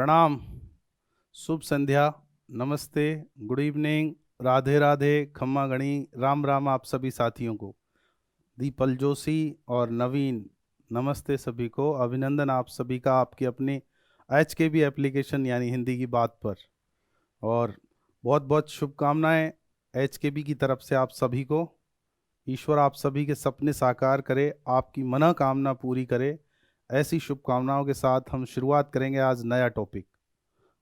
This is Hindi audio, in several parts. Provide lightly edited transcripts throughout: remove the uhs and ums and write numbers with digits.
प्रणाम, शुभ संध्या, नमस्ते, गुड इवनिंग, राधे राधे, खम्मा गणी, राम राम आप सभी साथियों को। दीपल जोशी और नवीन, नमस्ते सभी को। अभिनंदन आप सभी का आपकी अपनी HKB एप्लीकेशन यानी हिंदी की बात पर। और बहुत बहुत शुभकामनाएं HKB की तरफ से आप सभी को। ईश्वर आप सभी के सपने साकार करे, आपकी मनोकामना पूरी करे। ऐसी शुभकामनाओं के साथ हम शुरुआत करेंगे आज नया टॉपिक,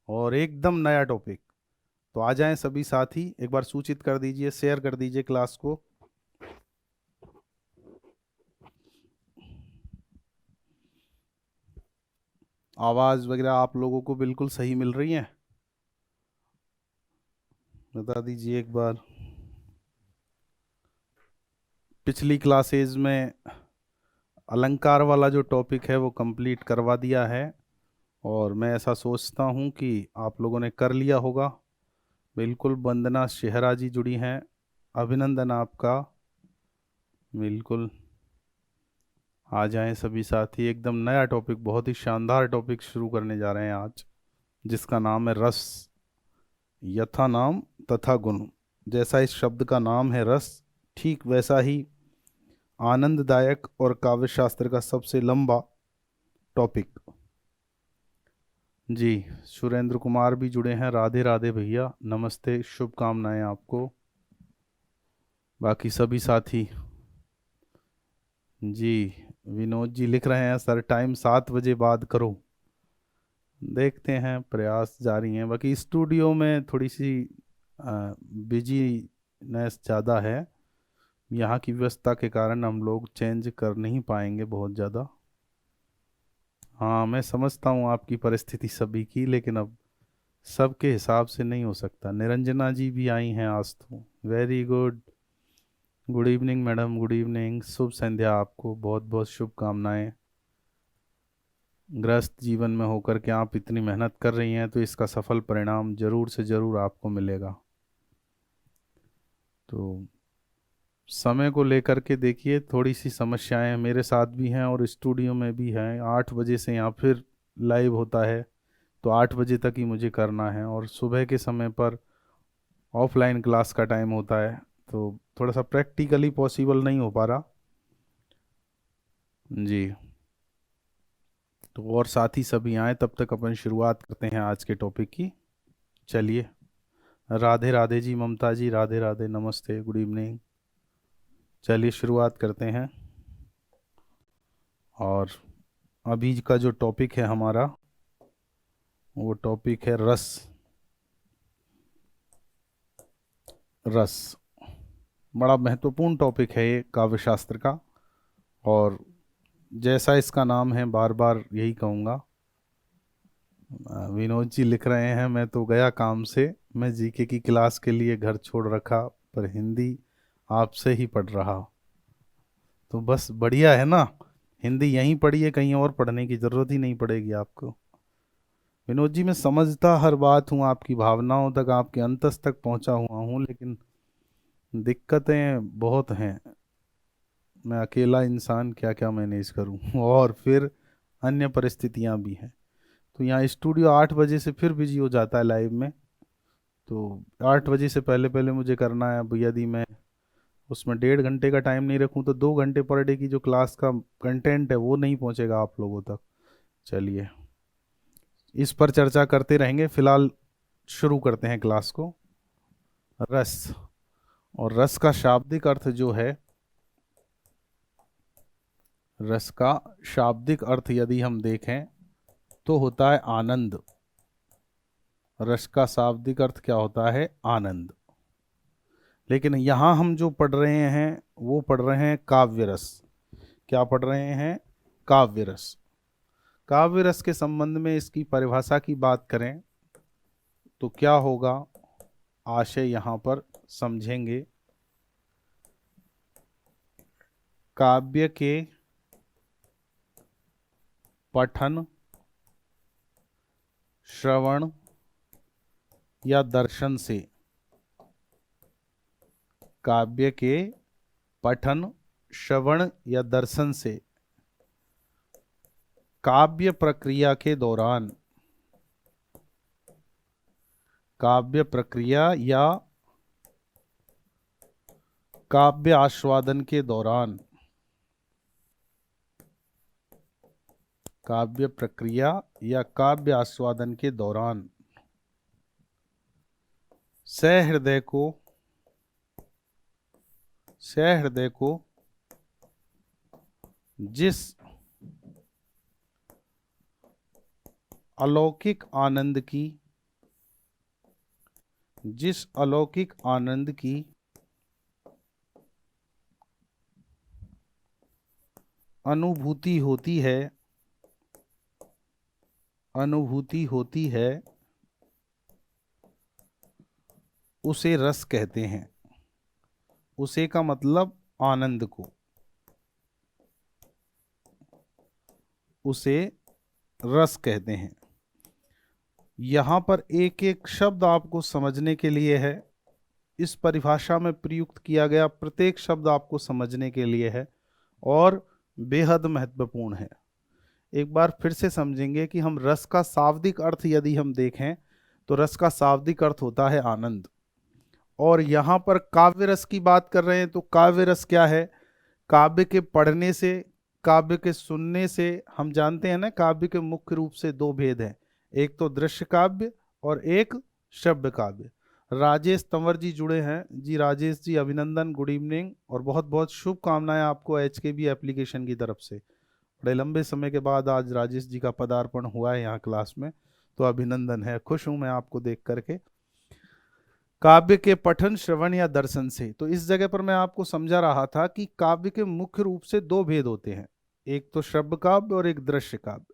और एकदम नया टॉपिक। तो आ जाएं सभी साथी, एक बार सूचित कर दीजिए, शेयर कर दीजिए क्लास को। आवाज वगैरह आप लोगों को बिल्कुल सही मिल रही है? बता दीजिए एक बार। पिछली क्लासेज में अलंकार वाला जो टॉपिक है वो कंप्लीट करवा दिया है, और मैं ऐसा सोचता हूँ कि आप लोगों ने कर लिया होगा। बिल्कुल, वंदना शेहरा जी जुड़ी हैं, अभिनंदन आपका। बिल्कुल, आ जाएं सभी साथी। एकदम नया टॉपिक, बहुत ही शानदार टॉपिक शुरू करने जा रहे हैं आज, जिसका नाम है रस। यथा नाम तथा गुण। जैसा इस शब्द का नाम है रस, ठीक वैसा ही आनंददायक और काव्य शास्त्र का सबसे लंबा टॉपिक। जी, सुरेंद्र कुमार भी जुड़े हैं, राधे राधे भैया, नमस्ते, शुभकामनाएं आपको। बाकी सभी साथी जी, विनोद जी लिख रहे हैं सर टाइम 7 बजे बाद करो। देखते हैं, प्रयास जारी हैं। बाकी स्टूडियो में थोड़ी सी बिजीनेस ज़्यादा है, यहाँ की व्यवस्था के कारण हम लोग चेंज कर नहीं पाएंगे बहुत ज़्यादा। हाँ, मैं समझता हूँ आपकी परिस्थिति सभी की, लेकिन अब सबके हिसाब से नहीं हो सकता। निरंजना जी भी आई हैं आज तो, very good. Good evening madam, good evening, शुभ संध्या आपको, बहुत बहुत शुभकामनाएं। ग्रस्त जीवन में होकर के आप इतनी मेहनत कर रही हैं, तो इसका सफल परिणाम जरूर से जरूर आपको मिलेगा। तो समय को लेकर के देखिए, थोड़ी सी समस्याएं मेरे साथ भी हैं और स्टूडियो में भी हैं। 8 बजे से यहाँ फिर लाइव होता है, तो 8 बजे तक ही मुझे करना है, और सुबह के समय पर ऑफलाइन क्लास का टाइम होता है, तो थोड़ा सा प्रैक्टिकली पॉसिबल नहीं हो पा रहा जी। तो और साथी सभी आए, तब तक अपन शुरुआत करते हैं आज के टॉपिक की। चलिए, राधे राधे जी, ममता जी, राधे राधे, नमस्ते, गुड इवनिंग। चलिए शुरुआत करते हैं। और अभी का जो टॉपिक है हमारा, वो टॉपिक है रस। रस बड़ा महत्वपूर्ण टॉपिक है ये काव्य शास्त्र का, और जैसा इसका नाम है, बार बार यही कहूँगा। विनोद जी लिख रहे हैं, मैं तो गया काम से, मैं जीके की क्लास के लिए घर छोड़ रखा, पर हिंदी आपसे ही पढ़ रहा। तो बस बढ़िया है ना, हिंदी यहीं पढ़िए, कहीं और पढ़ने की ज़रूरत ही नहीं पड़ेगी आपको। विनोद जी, मैं समझता हर बात हूँ, आपकी भावनाओं तक, आपके अंतस तक पहुँचा हुआ हूँ, लेकिन दिक्कतें बहुत हैं। मैं अकेला इंसान क्या क्या मैनेज करूँ और फिर अन्य परिस्थितियाँ भी हैं। तो यहाँ स्टूडियो 8 बजे से फिर बिजी हो जाता है लाइव में, तो 8 बजे से पहले पहले मुझे करना है। अब यदि मैं उसमें 1.5 घंटे का टाइम नहीं रखूँ, तो 2 घंटे पर डे की जो क्लास का कंटेंट है वो नहीं पहुँचेगा आप लोगों तक। चलिए, इस पर चर्चा करते रहेंगे। फिलहाल शुरू करते हैं क्लास को। रस, और रस का शाब्दिक अर्थ जो है, रस का शाब्दिक अर्थ यदि हम देखें तो होता है आनंद। रस का शाब्दिक अर्थ क्या होता है? आनंद। लेकिन यहाँ हम जो पढ़ रहे हैं वो पढ़ रहे हैं काव्य रस। क्या पढ़ रहे हैं? काव्य रस। काव्य रस के संबंध में इसकी परिभाषा की बात करें तो क्या होगा, आशय यहाँ पर समझेंगे। काव्य के पठन, श्रवण या दर्शन से, काव्य के पठन, श्रवण या दर्शन से काव्य प्रक्रिया के दौरान काव्य प्रक्रिया या काव्य आस्वादन के दौरान, काव्य प्रक्रिया या काव्य आस्वादन के दौरान सहृदय को जिस अलौकिक आनंद की अनुभूति होती है उसे रस कहते हैं। उसे का मतलब आनंद को, उसे रस कहते हैं। यहां पर एक एक शब्द आपको समझने के लिए है। इस परिभाषा में प्रयुक्त किया गया प्रत्येक शब्द आपको समझने के लिए है और बेहद महत्वपूर्ण है। एक बार फिर से समझेंगे कि हम रस का शाब्दिक अर्थ यदि हम देखें तो रस का शाब्दिक अर्थ होता है आनंद। और यहाँ पर काव्य रस की बात कर रहे हैं तो काव्य रस क्या है? काव्य के पढ़ने से, काव्य के सुनने से, हम जानते हैं ना काव्य के मुख्य रूप से दो भेद हैं, एक तो दृश्य काव्य और एक श्रव्य काव्य। राजेश तंवर जी जुड़े हैं जी। राजेश जी अभिनंदन, गुड इवनिंग और बहुत बहुत शुभकामनाएं आपको HKB एप्लीकेशन की तरफ से। बड़े लंबे समय के बाद आज राजेश जी का पदार्पण हुआ है यहाँ क्लास में, तो अभिनंदन है। खुश हूं मैं आपको देख करके। काव्य के पठन, श्रवण या दर्शन से, तो इस जगह पर मैं आपको समझा रहा था कि काव्य के मुख्य रूप से दो भेद होते हैं, एक तो श्रव्य काव्य और एक दृश्य काव्य।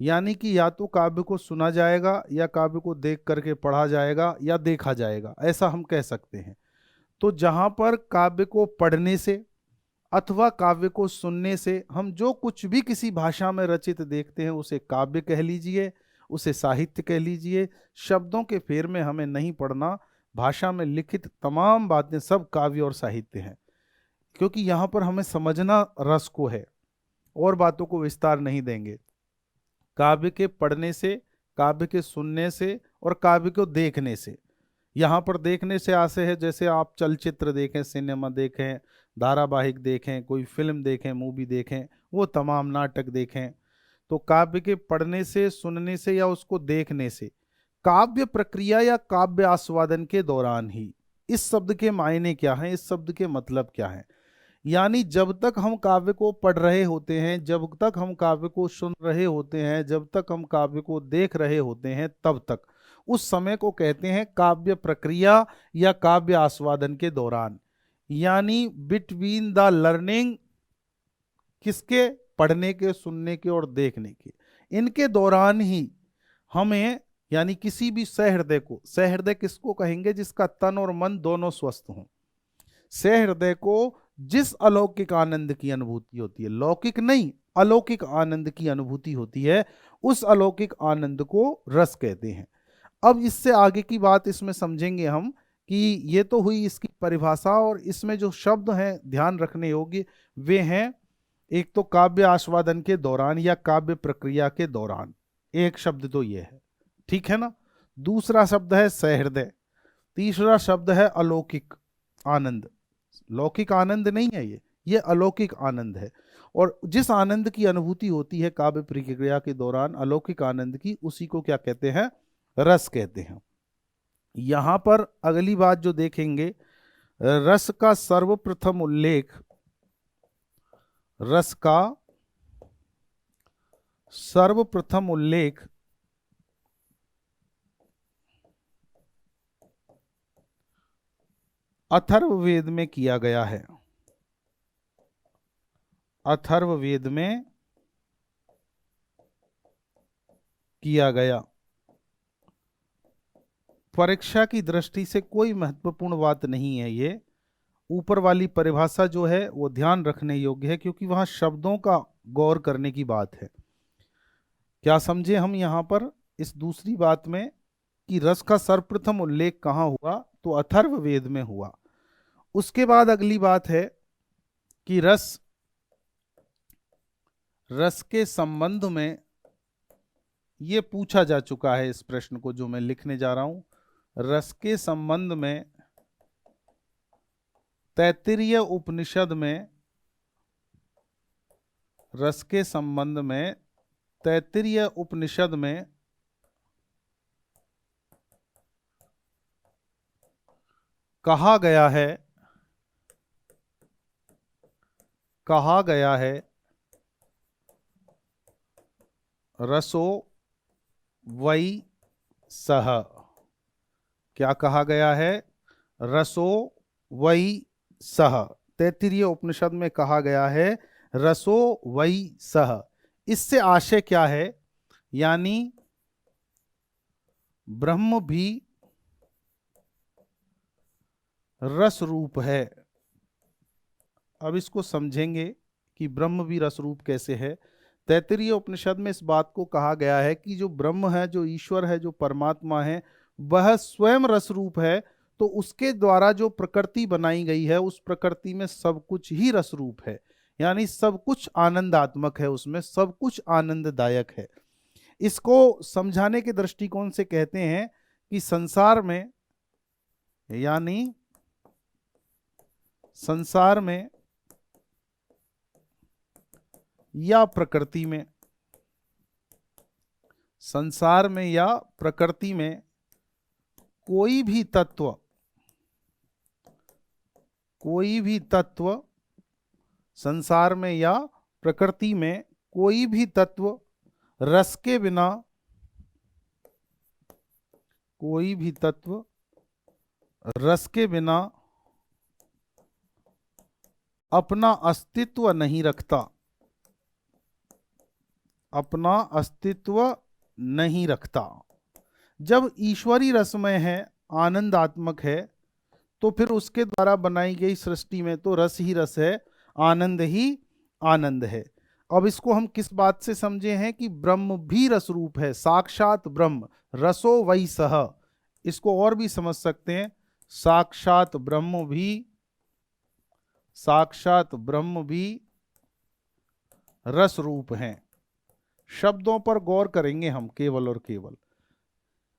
यानी कि या तो काव्य को सुना जाएगा या काव्य को देख करके पढ़ा जाएगा या देखा जाएगा, ऐसा हम कह सकते हैं। तो जहां पर काव्य को पढ़ने से अथवा काव्य को सुनने से हम जो कुछ भी किसी भाषा में रचित देखते हैं उसे काव्य कह लीजिए, उसे साहित्य कह लीजिए। शब्दों के फेर में हमें नहीं पढ़ना, भाषा में लिखित तमाम बातें सब काव्य और साहित्य हैं, क्योंकि यहाँ पर हमें समझना रस को है और बातों को विस्तार नहीं देंगे। काव्य के पढ़ने से, काव्य के सुनने से और काव्य को देखने से। यहाँ पर देखने से आशय है जैसे आप चलचित्र देखें, सिनेमा देखें, धारावाहिक देखें, कोई फिल्म देखें, मूवी देखें, वो तमाम नाटक देखें। तो काव्य के पढ़ने से, सुनने से या उसको देखने से, काव्य प्रक्रिया या काव्य आस्वादन के दौरान ही। इस शब्द के मायने क्या हैं, इस शब्द के मतलब क्या हैं? यानी जब तक हम काव्य को पढ़ रहे होते हैं, जब तक हम काव्य को सुन रहे होते हैं, जब तक हम काव्य को देख रहे होते हैं, तब तक उस समय को कहते हैं काव्य प्रक्रिया या काव्य आस्वादन के दौरान। यानी बिटवीन द लर्निंग, किसके? पढ़ने के, सुनने के और देखने के, इनके दौरान ही हमें, यानी किसी भी सहृदय को, सहृदय किसको कहेंगे? जिसका तन और मन दोनों स्वस्थ हों। सहृदय को जिस अलौकिक आनंद की अनुभूति होती है, लौकिक नहीं, अलौकिक आनंद की अनुभूति होती है, उस अलौकिक आनंद को रस कहते हैं। अब इससे आगे की बात इसमें समझेंगे हम कि ये तो हुई इसकी परिभाषा, और इसमें जो शब्द हैं ध्यान रखने योग्य वे हैं, एक तो काव्य आस्वादन के दौरान या काव्य प्रक्रिया के दौरान, एक शब्द तो ये है, ठीक है ना। दूसरा शब्द है सहृदय, तीसरा शब्द है अलौकिक आनंद। लौकिक आनंद नहीं है ये अलौकिक आनंद है। और जिस आनंद की अनुभूति होती है काव्य प्रक्रिया के दौरान, अलौकिक आनंद की, उसी को क्या कहते हैं? रस कहते हैं। यहां पर अगली बात जो देखेंगे, रस का सर्वप्रथम उल्लेख, रस का सर्वप्रथम उल्लेख अथर्ववेद में किया गया है। अथर्ववेद में किया गया। परीक्षा की दृष्टि से कोई महत्वपूर्ण बात नहीं है ये। ऊपर वाली परिभाषा जो है वो ध्यान रखने योग्य है, क्योंकि वहां शब्दों का गौर करने की बात है। क्या समझे हम यहां पर इस दूसरी बात में कि रस का सर्वप्रथम उल्लेख कहां हुआ? तो अथर्ववेद में हुआ। उसके बाद अगली बात है कि रस के संबंध में ये पूछा जा चुका है, इस प्रश्न को जो मैं लिखने जा रहा हूं, रस के संबंध में तैत्तिरीय उपनिषद में, रस के संबंध में तैत्तिरीय उपनिषद में कहा गया है, कहा गया है रसो वै सह। क्या कहा गया है? रसो वै सह। तैत्तिरीय उपनिषद में कहा गया है रसो वै सह। इससे आशय क्या है? यानी ब्रह्म भी रस रूप है। अब इसको समझेंगे कि ब्रह्म भी रस रूप कैसे है। तैत्तिरीय उपनिषद में इस बात को कहा गया है कि जो ब्रह्म है, जो ईश्वर है, जो परमात्मा है, वह स्वयं रस रूप है। तो उसके द्वारा जो प्रकृति बनाई गई है, उस प्रकृति में सब कुछ ही रस रूप है। यानी सब कुछ आनंदात्मक है, उसमें सब कुछ आनंददायक है। इसको समझाने के दृष्टिकोण से कहते हैं कि संसार में, यानी संसार में या प्रकृति में, संसार में या प्रकृति में कोई भी तत्व, कोई भी तत्व, संसार में या प्रकृति में कोई भी तत्व रस के बिना, कोई भी तत्व रस के बिना अपना अस्तित्व नहीं रखता, अपना अस्तित्व नहीं रखता। जब ईश्वरी रसमय है, आनंदात्मक है, तो फिर उसके द्वारा बनाई गई सृष्टि में तो रस ही रस है, आनंद ही आनंद है। अब इसको हम किस बात से समझे हैं कि ब्रह्म भी रस रूप है, साक्षात ब्रह्म, रसो वै सह। इसको और भी समझ सकते हैं, साक्षात ब्रह्म भी, साक्षात ब्रह्म भी रस रूप हैं। शब्दों पर गौर करेंगे हम केवल और केवल।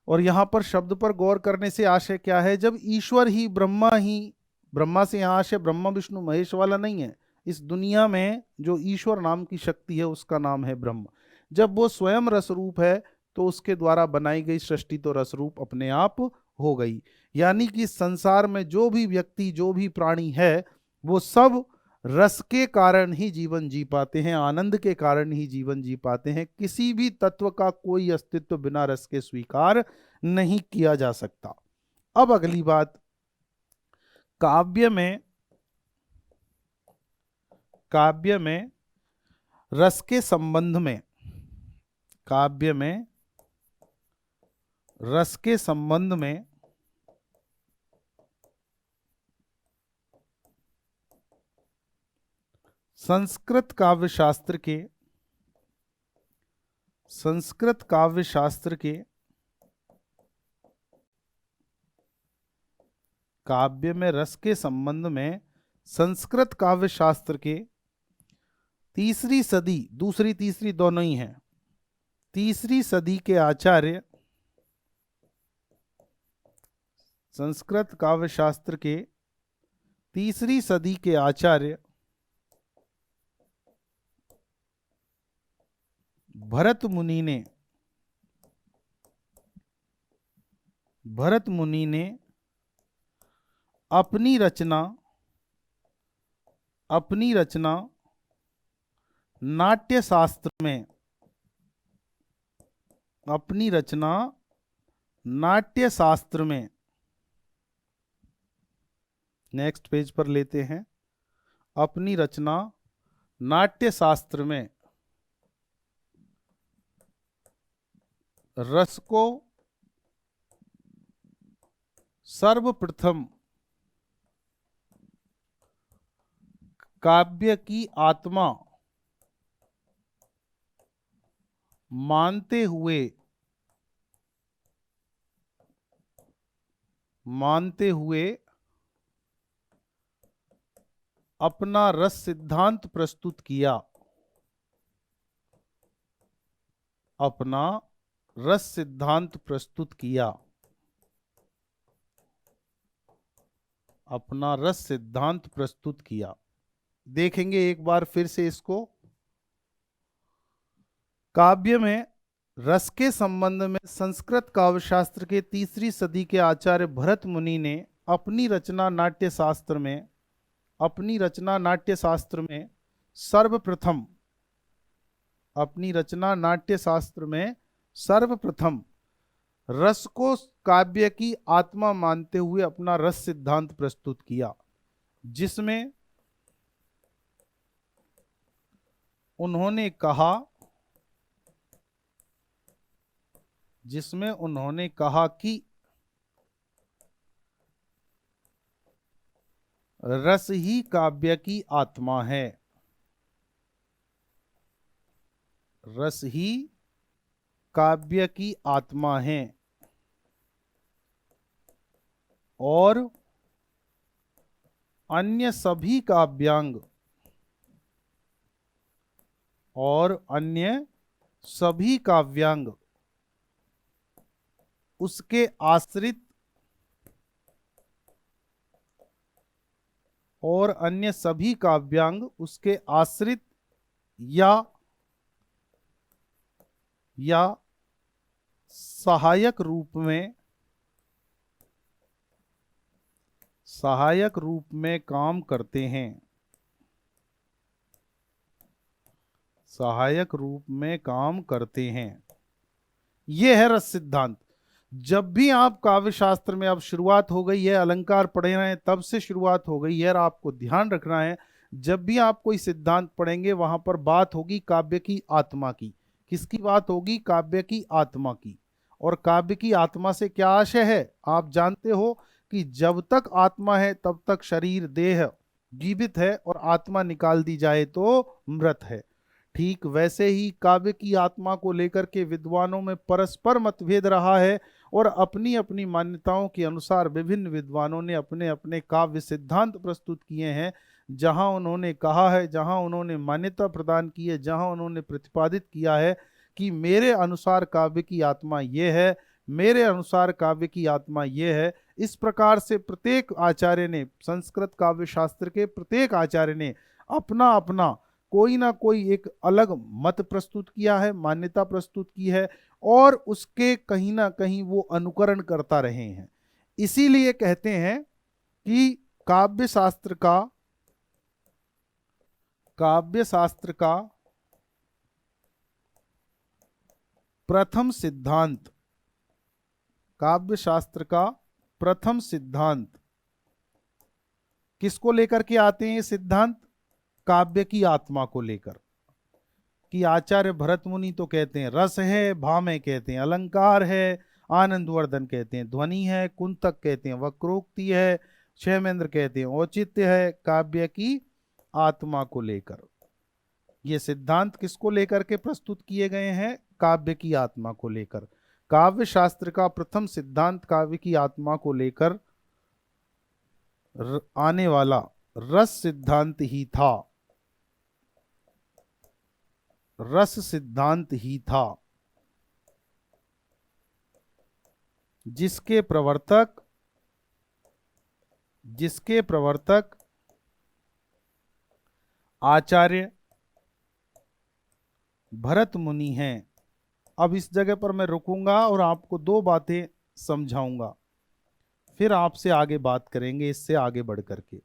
और यहां पर शब्द पर गौर करने से आशय क्या है? जब ईश्वर ही, ब्रह्मा से यहां आशय ब्रह्मा विष्णु महेश वाला नहीं है। इस दुनिया में जो ईश्वर नाम की शक्ति है, उसका नाम है ब्रह्म। जब वो स्वयं रस रूप है, तो उसके द्वारा बनाई गई सृष्टि तो रस रूप अपने आप हो गई। यानी कि संसार में जो भी व्यक्ति, जो भी प्राणी है, वो सब रस के कारण ही जीवन जी पाते हैं, आनंद के कारण ही जीवन जी पाते हैं। किसी भी तत्व का कोई अस्तित्व बिना रस के स्वीकार नहीं किया जा सकता। अब अगली बात, काव्य में, काव्य में रस के संबंध में, काव्य में रस के संबंध में संस्कृत काव्य शास्त्र के, संस्कृत काव्य शास्त्र के, काव्य में रस के संबंध में संस्कृत काव्य शास्त्र के तीसरी सदी, दूसरी तीसरी दोनों ही हैं, तीसरी सदी के आचार्य, संस्कृत काव्य शास्त्र के तीसरी सदी के आचार्य भरत मुनि ने, भरत मुनि ने अपनी रचना, अपनी रचना नाट्य शास्त्र में, अपनी रचना नाट्य शास्त्र में, नेक्स्ट पेज पर लेते हैं, अपनी रचना नाट्य शास्त्र में रस को सर्वप्रथम काव्य की आत्मा मानते हुए, मानते हुए अपना रस सिद्धांत प्रस्तुत किया, अपना रस सिद्धांत प्रस्तुत किया। अपना रस सिद्धांत प्रस्तुत किया। देखेंगे एक बार फिर से इसको। काव्य में रस के संबंध में संस्कृत काव्यशास्त्र के तीसरी सदी के आचार्य भरत मुनि ने अपनी रचना नाट्य शास्त्र में सर्वप्रथम रस को काव्य की आत्मा मानते हुए अपना रस सिद्धांत प्रस्तुत किया, जिसमें उन्होंने कहा कि रस ही काव्य की आत्मा है। रस ही काव्य की आत्मा है और अन्य सभी काव्यांग उसके आश्रित या सहायक रूप में काम करते हैं। यह है रस सिद्धांत। जब भी आप काव्य शास्त्र में, अब शुरुआत हो गई है, अलंकार पढ़े रहे हैं तब से शुरुआत हो गई है, और आपको ध्यान रखना है जब भी आप कोई सिद्धांत पढ़ेंगे वहां पर बात होगी काव्य की आत्मा की। किसकी बात होगी? काव्य की आत्मा की। और काव्य की आत्मा से क्या आशय है? आप जानते हो कि जब तक आत्मा है तब तक शरीर देह जीवित है, और आत्मा निकाल दी जाए तो मृत है। ठीक वैसे ही काव्य की आत्मा को लेकर के विद्वानों में परस्पर मतभेद रहा है, और अपनी अपनी मान्यताओं के अनुसार विभिन्न विद्वानों ने अपने अपने काव्य सिद्धांत प्रस्तुत किए हैं। जहां उन्होंने कहा है, जहां उन्होंने मान्यता प्रदान की है, जहां उन्होंने प्रतिपादित किया है कि मेरे अनुसार काव्य की आत्मा ये है, मेरे अनुसार काव्य की आत्मा ये है। इस प्रकार से प्रत्येक आचार्य ने, संस्कृत काव्य शास्त्र के प्रत्येक आचार्य ने अपना अपना कोई ना कोई एक अलग मत प्रस्तुत किया है, मान्यता प्रस्तुत की है, और उसके कहीं ना कहीं वो अनुकरण करता रहे हैं। इसीलिए कहते हैं कि काव्य शास्त्र का प्रथम सिद्धांत किसको लेकर के आते हैं? ये सिद्धांत काव्य की आत्मा को लेकर, कि आचार्य भरत मुनि तो कहते हैं रस है, भामह कहते हैं अलंकार है, आनंदवर्धन कहते हैं ध्वनि है, कुंतक कहते हैं वक्रोक्ति है, क्षेमेंद्र कहते हैं औचित्य है। काव्य की आत्मा को लेकर ये सिद्धांत किसको लेकर के प्रस्तुत किए गए हैं? काव्य की आत्मा को लेकर। काव्य शास्त्र का प्रथम सिद्धांत काव्य की आत्मा को लेकर आने वाला रस सिद्धांत ही था, जिसके प्रवर्तक आचार्य भरत मुनि हैं। अब इस जगह पर मैं रुकूंगा और आपको दो बातें समझाऊंगा, फिर आपसे आगे बात करेंगे इससे आगे बढ़ करके।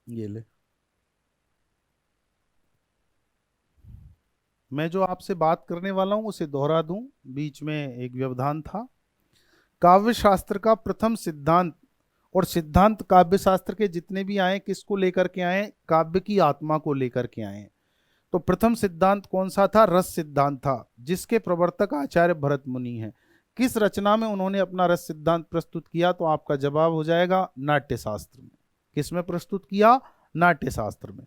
ये ले, मैं जो आपसे बात करने वाला हूं उसे दोहरा दूं, बीच में एक व्यवधान था। काव्य शास्त्र का प्रथम सिद्धांत, और सिद्धांत काव्य शास्त्र के जितने भी आए किसको लेकर के आए? काव्य की आत्मा को लेकर के आए। तो प्रथम सिद्धांत कौन सा था? रस सिद्धांत था, जिसके प्रवर्तक आचार्य भरत मुनि हैं। किस रचना में उन्होंने अपना रस सिद्धांत प्रस्तुत किया? तो आपका जवाब हो जाएगा नाट्य शास्त्र में। किसमें प्रस्तुत किया? नाट्य शास्त्र में।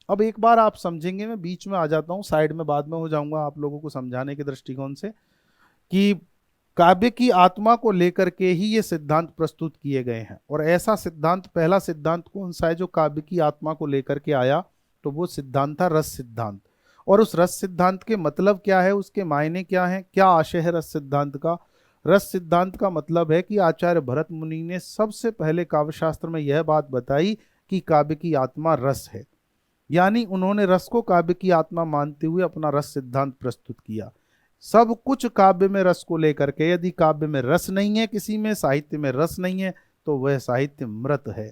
अब एक बार आप समझेंगे, मैं बीच में आ जाता हूं, साइड में बाद में हो जाऊंगा आप लोगों को समझाने के दृष्टिकोण से, कि काव्य की आत्मा को लेकर के ही ये सिद्धांत प्रस्तुत किए गए हैं। और ऐसा सिद्धांत, पहला सिद्धांत कौन सा है जो काव्य की आत्मा को लेकर के आया? तो वो सिद्धांत था रस सिद्धांत। और उस रस सिद्धांत के मतलब क्या है, उसके मायने क्या है, क्या आशय है रस सिद्धांत का? रस सिद्धांत का मतलब है कि आचार्य भरत मुनि ने सबसे पहले काव्य शास्त्र में यह बात बताई कि काव्य की आत्मा रस है। यानी उन्होंने रस को काव्य की आत्मा मानते हुए अपना रस सिद्धांत प्रस्तुत किया। सब कुछ काव्य में रस को लेकर के, यदि काव्य में रस नहीं है, किसी में साहित्य में रस नहीं है, तो वह साहित्य मृत है।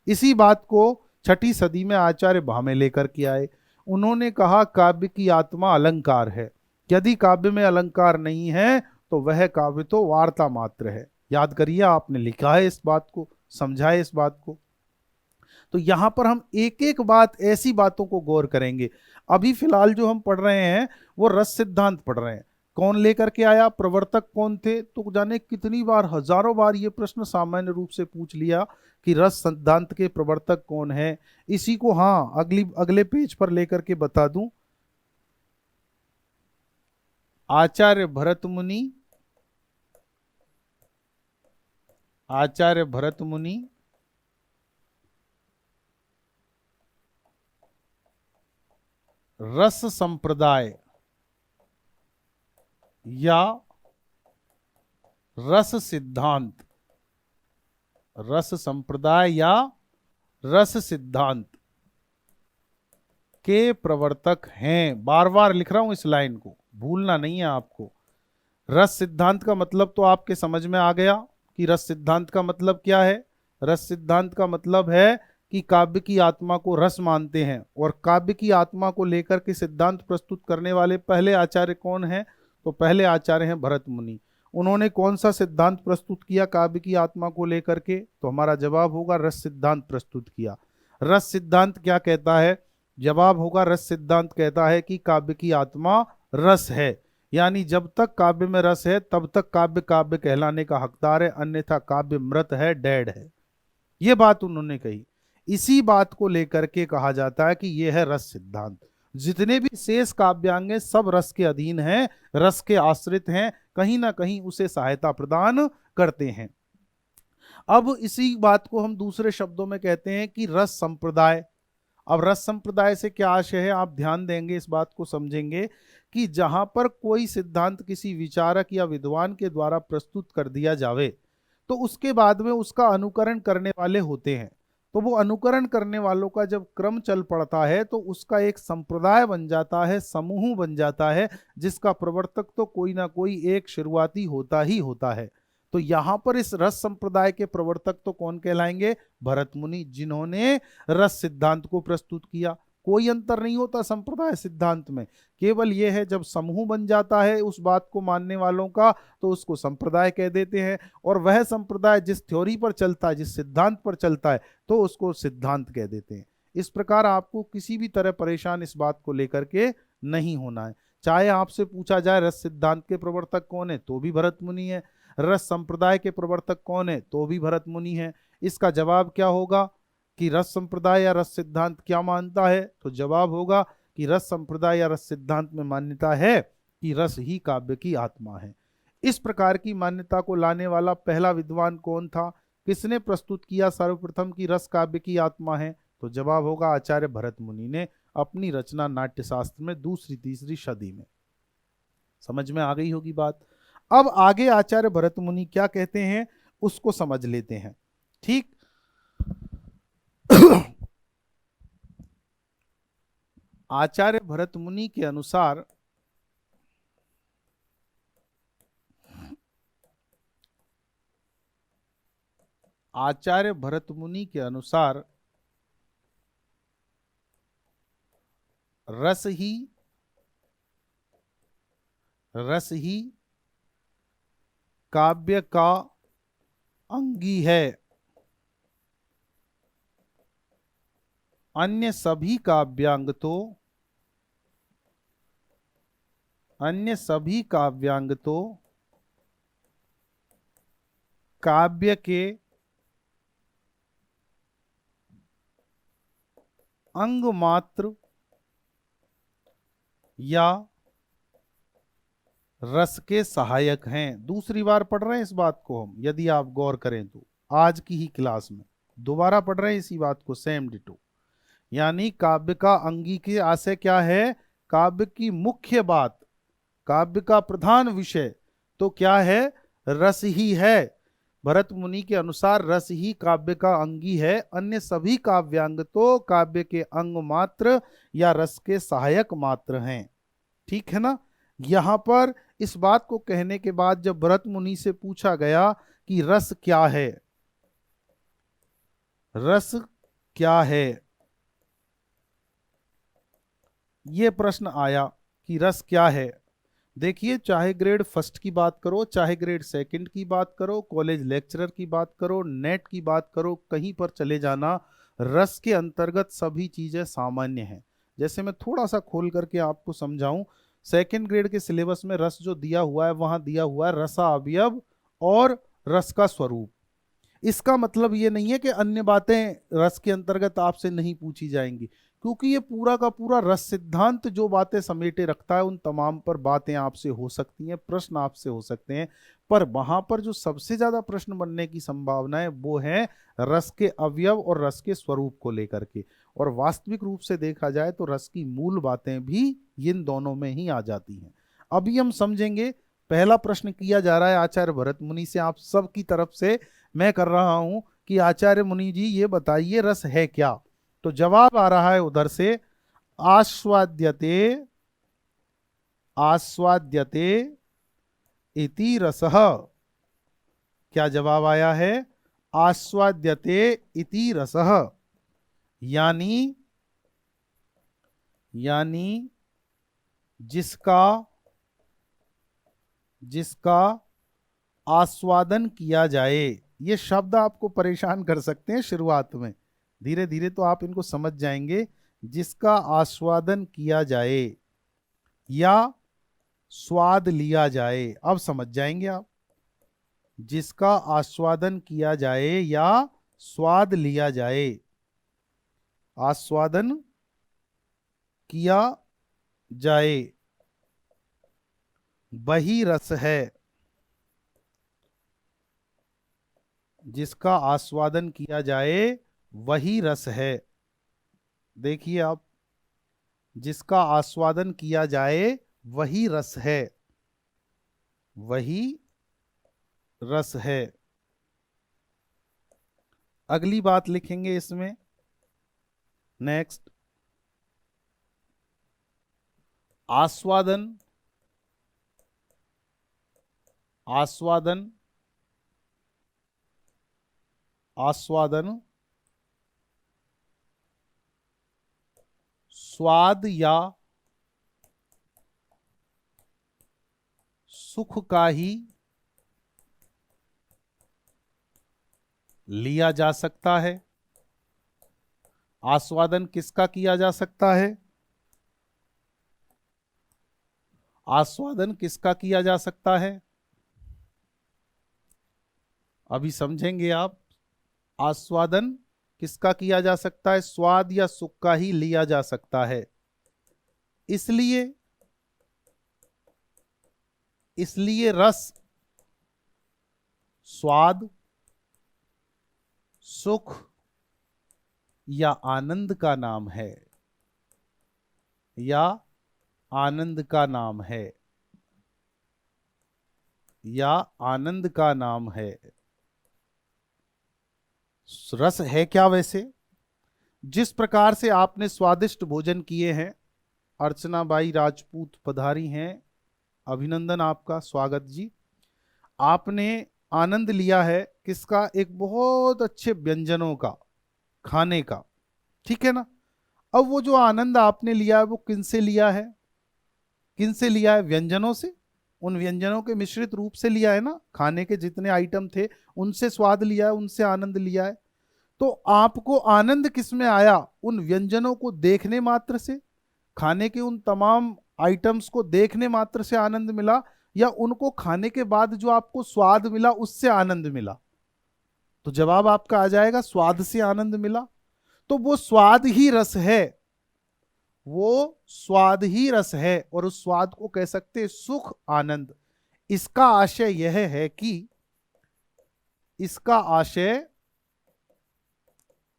इसी बात को छठी सदी में आचार्य भामे लेकर के आए। उन्होंने कहा काव्य की आत्मा अलंकार है। यदि काव्य में अलंकार नहीं है तो वह काव्य तो वार्ता मात्र है। याद करिए, आपने लिखा है इस बात को, समझा है इस बात को। तो यहां पर हम एक एक बात, ऐसी बातों को गौर करेंगे। अभी फिलहाल जो हम पढ़ रहे हैं वो रस सिद्धांत पढ़ रहे हैं। कौन लेकर के आया, प्रवर्तक कौन थे? तो जाने कितनी बार, हजारों बार ये प्रश्न सामान्य रूप से पूछ लिया कि रस सिद्धांत के प्रवर्तक कौन है। इसी को हाँ अगले पेज पर लेकर के बता दूं। आचार्य भरत मुनि, आचार्य भरत मुनि रस संप्रदाय या रस सिद्धांत, रस संप्रदाय या रस सिद्धांत के प्रवर्तक हैं। बार बार लिख रहा हूं इस लाइन को, भूलना नहीं है आपको। रस सिद्धांत का मतलब तो आपके समझ में आ गया कि रस सिद्धांत का मतलब क्या है। रस सिद्धांत का मतलब है कि काव्य की आत्मा को रस मानते हैं। और काव्य की आत्मा को लेकर के सिद्धांत प्रस्तुत करने वाले पहले आचार्य कौन हैं? तो पहले आचार्य हैं भरत मुनि। उन्होंने कौन सा सिद्धांत प्रस्तुत किया काव्य की आत्मा को लेकर के? तो हमारा जवाब होगा रस सिद्धांत प्रस्तुत किया। रस सिद्धांत क्या कहता है? जवाब होगा रस सिद्धांत कहता है कि काव्य की आत्मा रस है। यानी जब तक काव्य में रस है तब तक काव्य काव्य कहलाने का हकदार है, अन्यथा काव्य मृत है, डेड है। ये बात उन्होंने कही। इसी बात को लेकर के कहा जाता है कि यह है रस सिद्धांत। जितने भी शेष काव्यांग हैं सब रस के अधीन हैं, रस के आश्रित हैं, कहीं ना कहीं उसे सहायता प्रदान करते हैं। अब इसी बात को हम दूसरे शब्दों में कहते हैं कि रस संप्रदाय। अब रस संप्रदाय से क्या आशय है, आप ध्यान देंगे, इस बात को समझेंगे कि जहां पर कोई सिद्धांत किसी विचारक या विद्वान के द्वारा प्रस्तुत कर दिया जावे तो उसके बाद में उसका अनुकरण करने वाले होते हैं। तो वो अनुकरण करने वालों का जब क्रम चल पड़ता है तो उसका एक संप्रदाय बन जाता है, समूह बन जाता है, जिसका प्रवर्तक तो कोई ना कोई एक शुरुआती होता ही होता है। तो यहां पर इस रस संप्रदाय के प्रवर्तक तो कौन कहलाएंगे? भरत मुनि, जिन्होंने रस सिद्धांत को प्रस्तुत किया। कोई अंतर नहीं होता संप्रदाय सिद्धांत में, केवल यह है जब समूह बन जाता है उस बात को मानने वालों का तो उसको संप्रदाय कह देते हैं। और वह संप्रदाय जिस थ्योरी पर चलता है, जिस सिद्धांत पर चलता है, तो उसको सिद्धांत कह देते हैं। इस प्रकार आपको किसी भी तरह परेशान इस बात को लेकर के नहीं होना है। चाहे आपसे पूछा जाए रस सिद्धांत के प्रवर्तक कौन है, तो भी भरत मुनि है। रस संप्रदाय के प्रवर्तक कौन है, तो भी भरत मुनि है। इसका जवाब क्या होगा कि रस संप्रदाय या रस सिद्धांत क्या मानता है? तो जवाब होगा कि रस संप्रदाय या रस सिद्धांत में मान्यता है कि रस ही काव्य की आत्मा है। इस प्रकार की मान्यता को लाने वाला पहला विद्वान कौन था? किसने प्रस्तुत किया सर्वप्रथम कि रस काव्य की आत्मा है? तो जवाब होगा आचार्य भरत मुनि ने अपनी रचना नाट्यशास्त्र में दूसरी तीसरी सदी में। समझ में आ गई होगी बात। अब आगे आचार्य भरत मुनि क्या कहते हैं उसको समझ लेते हैं। ठीक। आचार्य भरत मुनि के अनुसार आचार्य भरत मुनि के अनुसार रस ही काव्य का अंगी है। अन्य सभी काव्यांग तो काव्य के अंग मात्र या रस के सहायक हैं। दूसरी बार पढ़ रहे हैं इस बात को हम, यदि आप गौर करें तो आज की ही क्लास में दोबारा पढ़ रहे हैं इसी बात को, सेम डिटो। यानी काव्य का अंगी के आशय क्या है, काव्य की मुख्य बात, काव्य का प्रधान विषय तो क्या है, रस ही है। भरत मुनि के अनुसार रस ही काव्य का अंगी है, अन्य सभी काव्यांग तो काव्य के अंग मात्र या रस के सहायक मात्र हैं। ठीक है ना। यहां पर इस बात को कहने के बाद जब भरत मुनि से पूछा गया कि रस क्या है, रस क्या है, ये प्रश्न आया कि रस क्या है। देखिए, चाहे ग्रेड फर्स्ट की बात करो, चाहे ग्रेड सेकंड की बात करो, कॉलेज लेक्चरर की बात करो, नेट की बात करो, कहीं पर चले जाना, रस के अंतर्गत सभी चीजें सामान्य हैं। जैसे मैं थोड़ा सा खोल करके आपको समझाऊं, सेकंड ग्रेड के सिलेबस में रस जो दिया हुआ है वहां दिया हुआ है रसा अवयव और रस का स्वरूप। इसका मतलब ये नहीं है कि अन्य बातें रस के अंतर्गत आपसे नहीं पूछी जाएंगी, क्योंकि ये पूरा का पूरा रस सिद्धांत जो बातें समेटे रखता है उन तमाम पर बातें आपसे हो सकती हैं, प्रश्न आपसे हो सकते हैं। पर वहां पर जो सबसे ज्यादा प्रश्न बनने की संभावना है वो है रस के अवयव और रस के स्वरूप को लेकर के। और वास्तविक रूप से देखा जाए तो रस की मूल बातें भी इन दोनों में ही आ जाती हैं। अभी हम समझेंगे। पहला प्रश्न किया जा रहा है आचार्य भरत मुनि से, आप सब की तरफ से मैं कर रहा हूं कि आचार्य मुनि जी ये बताइए रस है क्या। तो जवाब आ रहा है उधर से, आस्वाद्यते, आस्वाद्यते इति रसः। क्या जवाब आया है, आस्वाद्यते इति रसः। यानी यानी जिसका जिसका आस्वादन किया जाए। ये शब्द आपको परेशान कर सकते हैं शुरुआत में, धीरे धीरे तो आप इनको समझ जाएंगे। जिसका आस्वादन किया जाए या स्वाद लिया जाए, अब समझ जाएंगे आप। जिसका आस्वादन किया जाए या स्वाद लिया जाए, आस्वादन किया जाए वही रस है। जिसका आस्वादन किया जाए वही रस है। देखिए आप, जिसका आस्वादन किया जाए वही रस है, वही रस है। अगली बात लिखेंगे इसमें, नेक्स्ट, आस्वादन, आस्वादन, आस्वादन स्वाद या सुख का ही लिया जा सकता है। आस्वादन किसका किया जा सकता है, आस्वादन किसका किया जा सकता है, अभी समझेंगे आप। आस्वादन किसका किया जा सकता है, स्वाद या सुख का ही लिया जा सकता है। इसलिए इसलिए रस स्वाद, सुख या आनंद का नाम है, या आनंद का नाम है, या आनंद का नाम है। रस है क्या वैसे? जिस प्रकार से आपने स्वादिष्ट भोजन किए हैं, अर्चना बाई राजपूत पधारी हैं, अभिनंदन आपका, स्वागत जी। आपने आनंद लिया है किसका, एक बहुत अच्छे व्यंजनों का, खाने का, ठीक है ना। अब वो जो आनंद आपने लिया है वो किन से लिया है, किन से लिया है, व्यंजनों से। उन व्यंजनों के मिश्रित रूप से लिया है ना, खाने के जितने आइटम थे उनसे स्वाद लिया है, उनसे आनंद लिया है। तो आपको आनंद किस में आया, उन व्यंजनों को देखने मात्र से, खाने के उन तमाम आइटम्स को देखने मात्र से आनंद मिला, या उनको खाने के बाद जो आपको स्वाद मिला उससे आनंद मिला? तो जवाब आपका आ जाएगा स्वाद से आनंद मिला। तो वो स्वाद ही रस है, वो स्वाद ही रस है, और उस स्वाद को कह सकते हैं सुख आनंद। इसका आशय यह है कि इसका आशय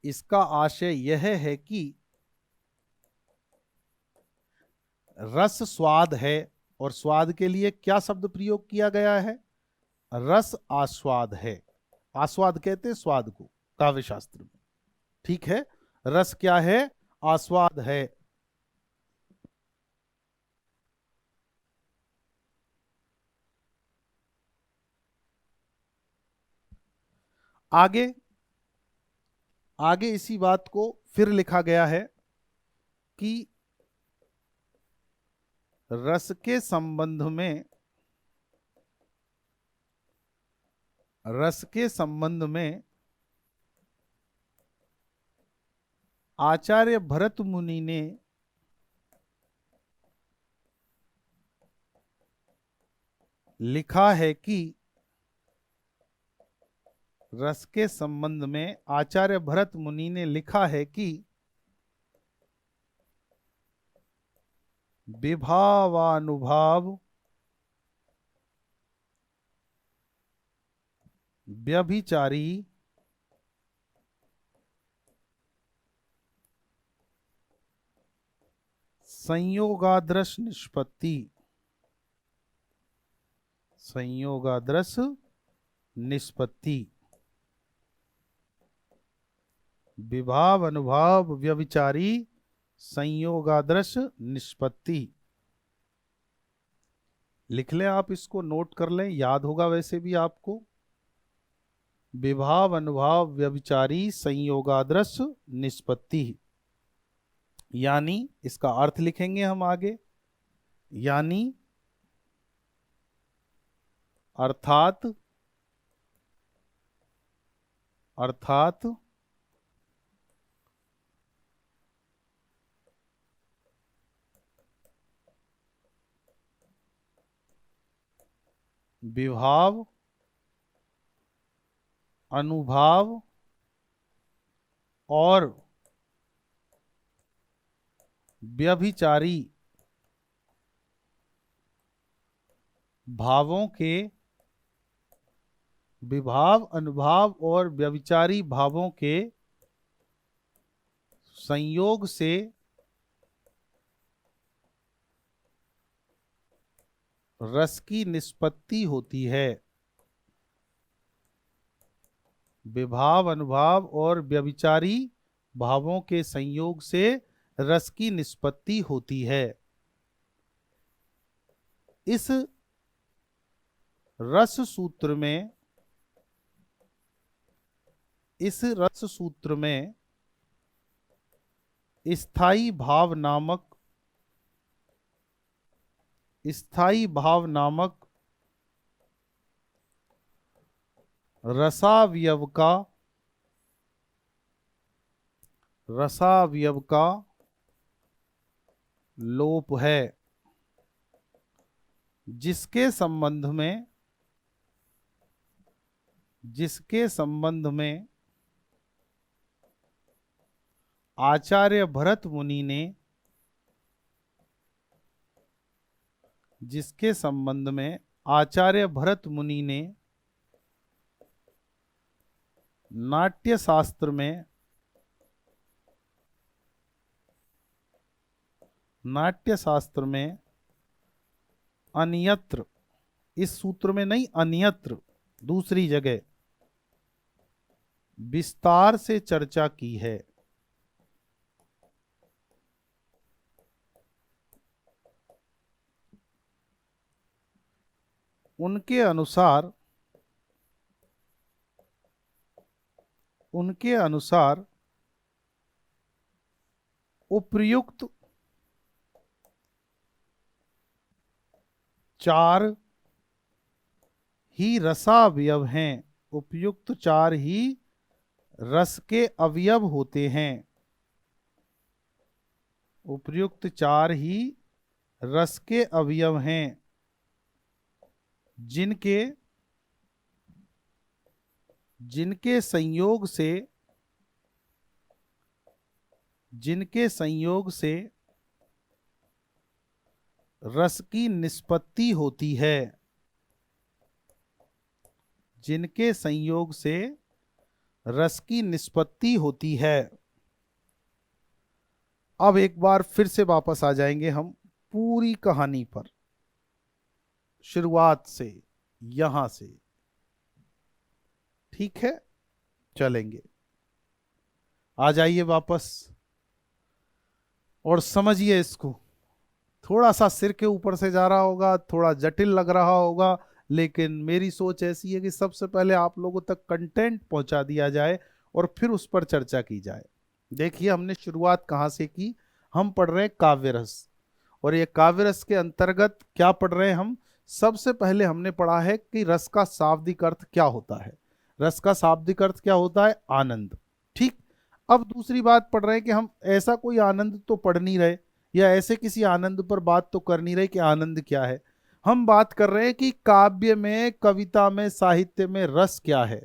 इसका आशय यह है कि रस स्वाद है, और स्वाद के लिए क्या शब्द प्रयोग किया गया है? रस आस्वाद है। आस्वाद कहते हैं स्वाद को काव्य शास्त्र में। ठीक है, रस क्या है? आस्वाद है। आगे आगे इसी बात को फिर लिखा गया है कि रस के संबंध में आचार्य भरत मुनि ने लिखा है कि रस के संबंध में आचार्य भरत मुनि ने लिखा है कि विभावानुभाव व्यभिचारी संयोगादृश निष्पत्ति विभाव अनुभाव व्यभिचारी संयोगादृश निष्पत्ति। लिख लें, आप इसको नोट कर लें, याद होगा वैसे भी आपको। विभाव अनुभाव व्यभिचारी संयोगादृश निष्पत्ति, यानी इसका अर्थ लिखेंगे हम आगे। यानी अर्थात विभाव अनुभाव और व्यभिचारी भावों के विभाव अनुभाव और व्यभिचारी भावों के संयोग से रस की निष्पत्ति होती है। विभाव अनुभाव और व्यभिचारी भावों के संयोग से रस की निष्पत्ति होती है। इस रस सूत्र में स्थायी भाव नामक रसावयव का लोप है, जिसके संबंध में आचार्य भरत मुनि ने नाट्य शास्त्र में अन्यत्र, इस सूत्र में नहीं, अन्यत्र दूसरी जगह विस्तार से चर्चा की है। उनके अनुसार उपर्युक्त चार ही रसावयव हैं। उपयुक्त चार ही रस के अवयव होते हैं। उपयुक्त चार ही रस के अवयव हैं, जिनके संयोग से रस की निष्पत्ति होती है, जिनके संयोग से रस की निष्पत्ति होती है। अब एक बार फिर से वापस आ जाएंगे हम पूरी कहानी पर, शुरुआत से, यहां से। ठीक है, चलेंगे। आ जाइए वापस और समझिए इसको। थोड़ा सा सिर के ऊपर से जा रहा होगा, थोड़ा जटिल लग रहा होगा, लेकिन मेरी सोच ऐसी है कि सबसे पहले आप लोगों तक कंटेंट पहुंचा दिया जाए और फिर उस पर चर्चा की जाए। देखिए हमने शुरुआत कहाँ से की। हम पढ़ रहे हैं काव्य रस, और ये काव्य रस के अंतर्गत क्या पढ़ रहे हैं हम। सबसे पहले हमने पढ़ा है कि रस का शाब्दिक अर्थ क्या होता है। रस का शाब्दिक अर्थ क्या होता है? आनंद। ठीक। अब दूसरी बात पढ़ रहे हैं कि हम ऐसा कोई आनंद तो पढ़ नहीं रहे, या ऐसे किसी आनंद पर बात तो कर नहीं रहे कि आनंद क्या है। हम बात कर रहे हैं कि काव्य में, कविता में, साहित्य में रस क्या है।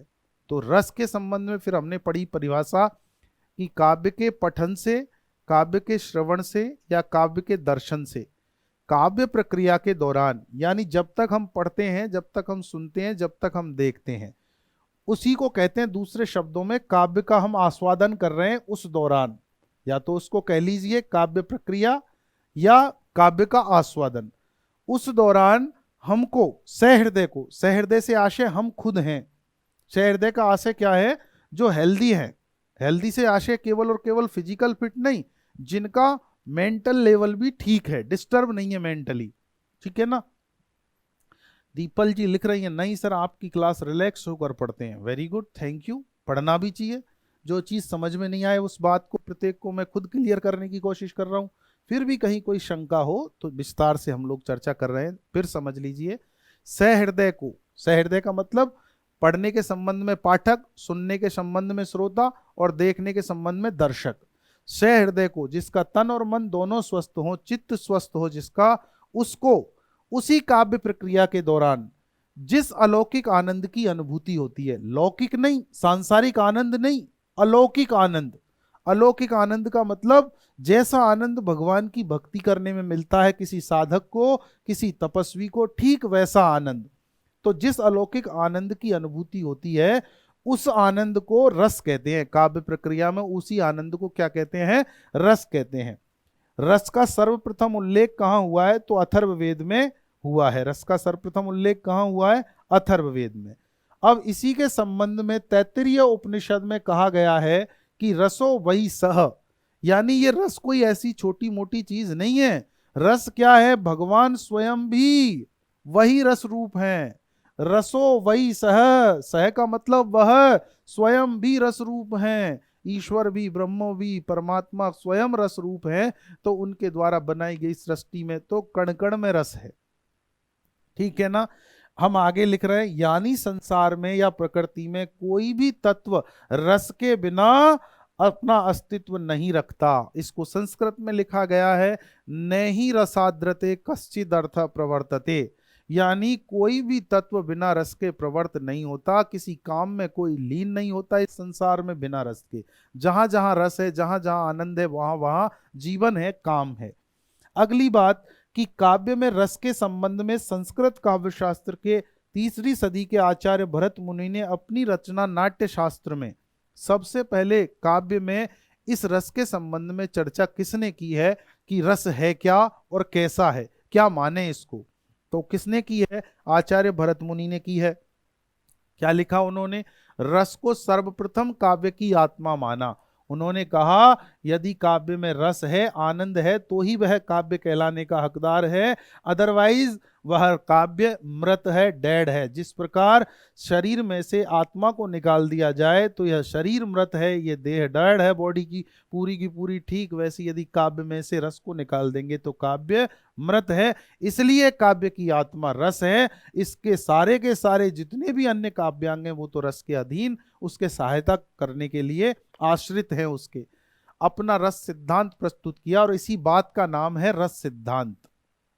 तो रस के संबंध में फिर हमने पढ़ी परिभाषा कि काव्य के पठन से, काव्य के श्रवण से या काव्य के दर्शन से, काव्य प्रक्रिया के दौरान, यानी जब तक हम पढ़ते हैं, जब तक हम सुनते हैं, जब तक हम देखते हैं, उसी को कहते हैं दूसरे शब्दों में काव्य का हम आस्वादन कर रहे हैं उस दौरान। या तो उसको कह लीजिए काव्य प्रक्रिया या काव्य का आस्वादन। उस दौरान हमको सहृदय को, सहृदय से आशय हम खुद हैं। सहृदय का आशय क्या है? जो हेल्दी है। हेल्दी से आशय केवल और केवल फिजिकल फिट नहीं, जिनका मेंटल लेवल भी ठीक है, डिस्टर्ब नहीं है मेंटली। ठीक है ना। दीपल जी लिख रही हैं, नहीं सर आपकी क्लास रिलैक्स होकर पढ़ते हैं। Very good, thank you. पढ़ना भी चाहिए। जो चीज़ समझ में नहीं आए उस बात को, प्रत्येक को मैं खुद क्लियर करने की कोशिश कर रहा हूँ। फिर भी कहीं कोई शंका हो तो विस्तार से हम लोग चर्चा कर रहे हैं, फिर समझ लीजिए। सहृदय को, सहृदय का मतलब पढ़ने के संबंध में पाठक, सुनने के संबंध में श्रोता और देखने के संबंध में दर्शक। सहृदय को, जिसका तन और मन दोनों स्वस्थ हो, चित्त स्वस्थ हो जिसका, उसको उसी काव्य प्रक्रिया के दौरान जिस अलौकिक आनंद की अनुभूति होती है, लौकिक नहीं, सांसारिक आनंद नहीं, अलौकिक आनंद। अलौकिक आनंद का मतलब जैसा आनंद भगवान की भक्ति करने में मिलता है किसी साधक को, किसी तपस्वी को, ठीक वैसा आनंद। तो जिस अलौकिक आनंद की अनुभूति होती है उस आनंद को रस कहते हैं। काव्य प्रक्रिया में उसी आनंद को क्या कहते हैं? रस कहते हैं। रस का सर्वप्रथम उल्लेख कहाँ हुआ है? तो अथर्ववेद में हुआ है। रस का सर्वप्रथम उल्लेख कहाँ हुआ है? अथर्ववेद में। अब इसी के संबंध में तैत्तिरीय उपनिषद में कहा गया है कि रसो वही सह, यानी ये रस कोई ऐसी छोटी मोटी चीज नहीं है। रस क्या है? भगवान स्वयं भी वही रस रूप हैं। रसो वही सह, सह का मतलब वह स्वयं भी रस रूप हैं। ईश्वर भी, ब्रह्म भी, परमात्मा स्वयं रस रूप है। तो उनके द्वारा बनाई गई सृष्टि में तो कण कण में रस है। ठीक है ना। हम आगे लिख रहे हैं, यानी संसार में या प्रकृति में कोई भी तत्व रस के बिना अपना अस्तित्व नहीं रखता। इसको संस्कृत में लिखा गया है, नहि रसाद्रते कश्चिद अर्थ प्रवर्तते, यानी कोई भी तत्व बिना रस के प्रवर्त नहीं होता। किसी काम में कोई लीन नहीं होता इस संसार में बिना रस के। जहां जहां रस है, जहां जहां आनंद है, वहां वहां जीवन है, काम है। अगली बात कि काव्य में रस के संबंध में संस्कृत काव्य शास्त्र के 3री सदी के आचार्य भरत मुनि ने अपनी रचना नाट्य शास्त्र में सबसे पहले काव्य में इस रस के संबंध में चर्चा किसने की है कि रस है क्या और कैसा है, क्या माने इसको। तो किसने की है? आचार्य भरत मुनि ने की है। क्या लिखा उन्होंने? रस को सर्वप्रथम काव्य की आत्मा माना। उन्होंने कहा यदि काव्य में रस है, आनंद है, तो ही वह काव्य कहलाने का हकदार है, अदरवाइज वह काव्य मृत है, डेड है। जिस प्रकार शरीर में से आत्मा को निकाल दिया जाए तो यह शरीर मृत है, ये देह डेड है बॉडी की पूरी, ठीक वैसे यदि काव्य में से रस को निकाल देंगे तो काव्य मृत है। इसलिए काव्य की आत्मा रस है। इसके सारे के सारे जितने भी अन्य काव्यांग हैं वो तो रस के अधीन, उसके सहायता करने के लिए आश्रित है उसके। अपना रस सिद्धांत प्रस्तुत किया और इसी बात का नाम है रस सिद्धांत।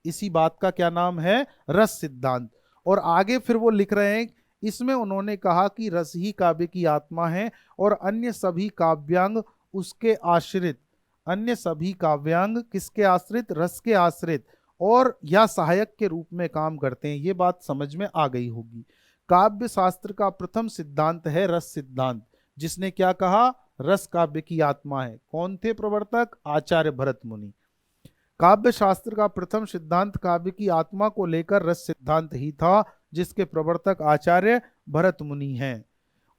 इसी बात का क्या नाम है? रस सिद्धांत। और आगे फिर वो लिख रहे हैं, इसमें उन्होंने कहा कि रस ही काव्य की आत्मा है और अन्य सभी काव्यांग उसके आश्रित। अन्य सभी काव्यांग किसके आश्रित? रस के आश्रित। और या सहायक के रूप में काम करते हैं। ये बात समझ में आ गई होगी। काव्य शास्त्र का प्रथम सिद्धांत है रस सिद्धांत। जिसने क्या कहा? रस काव्य की आत्मा है। कौन थे प्रवर्तक? आचार्य भरत मुनि। काव्य शास्त्र का प्रथम सिद्धांत काव्य की आत्मा को लेकर रस सिद्धांत ही था, जिसके प्रवर्तक आचार्य भरत मुनि हैं।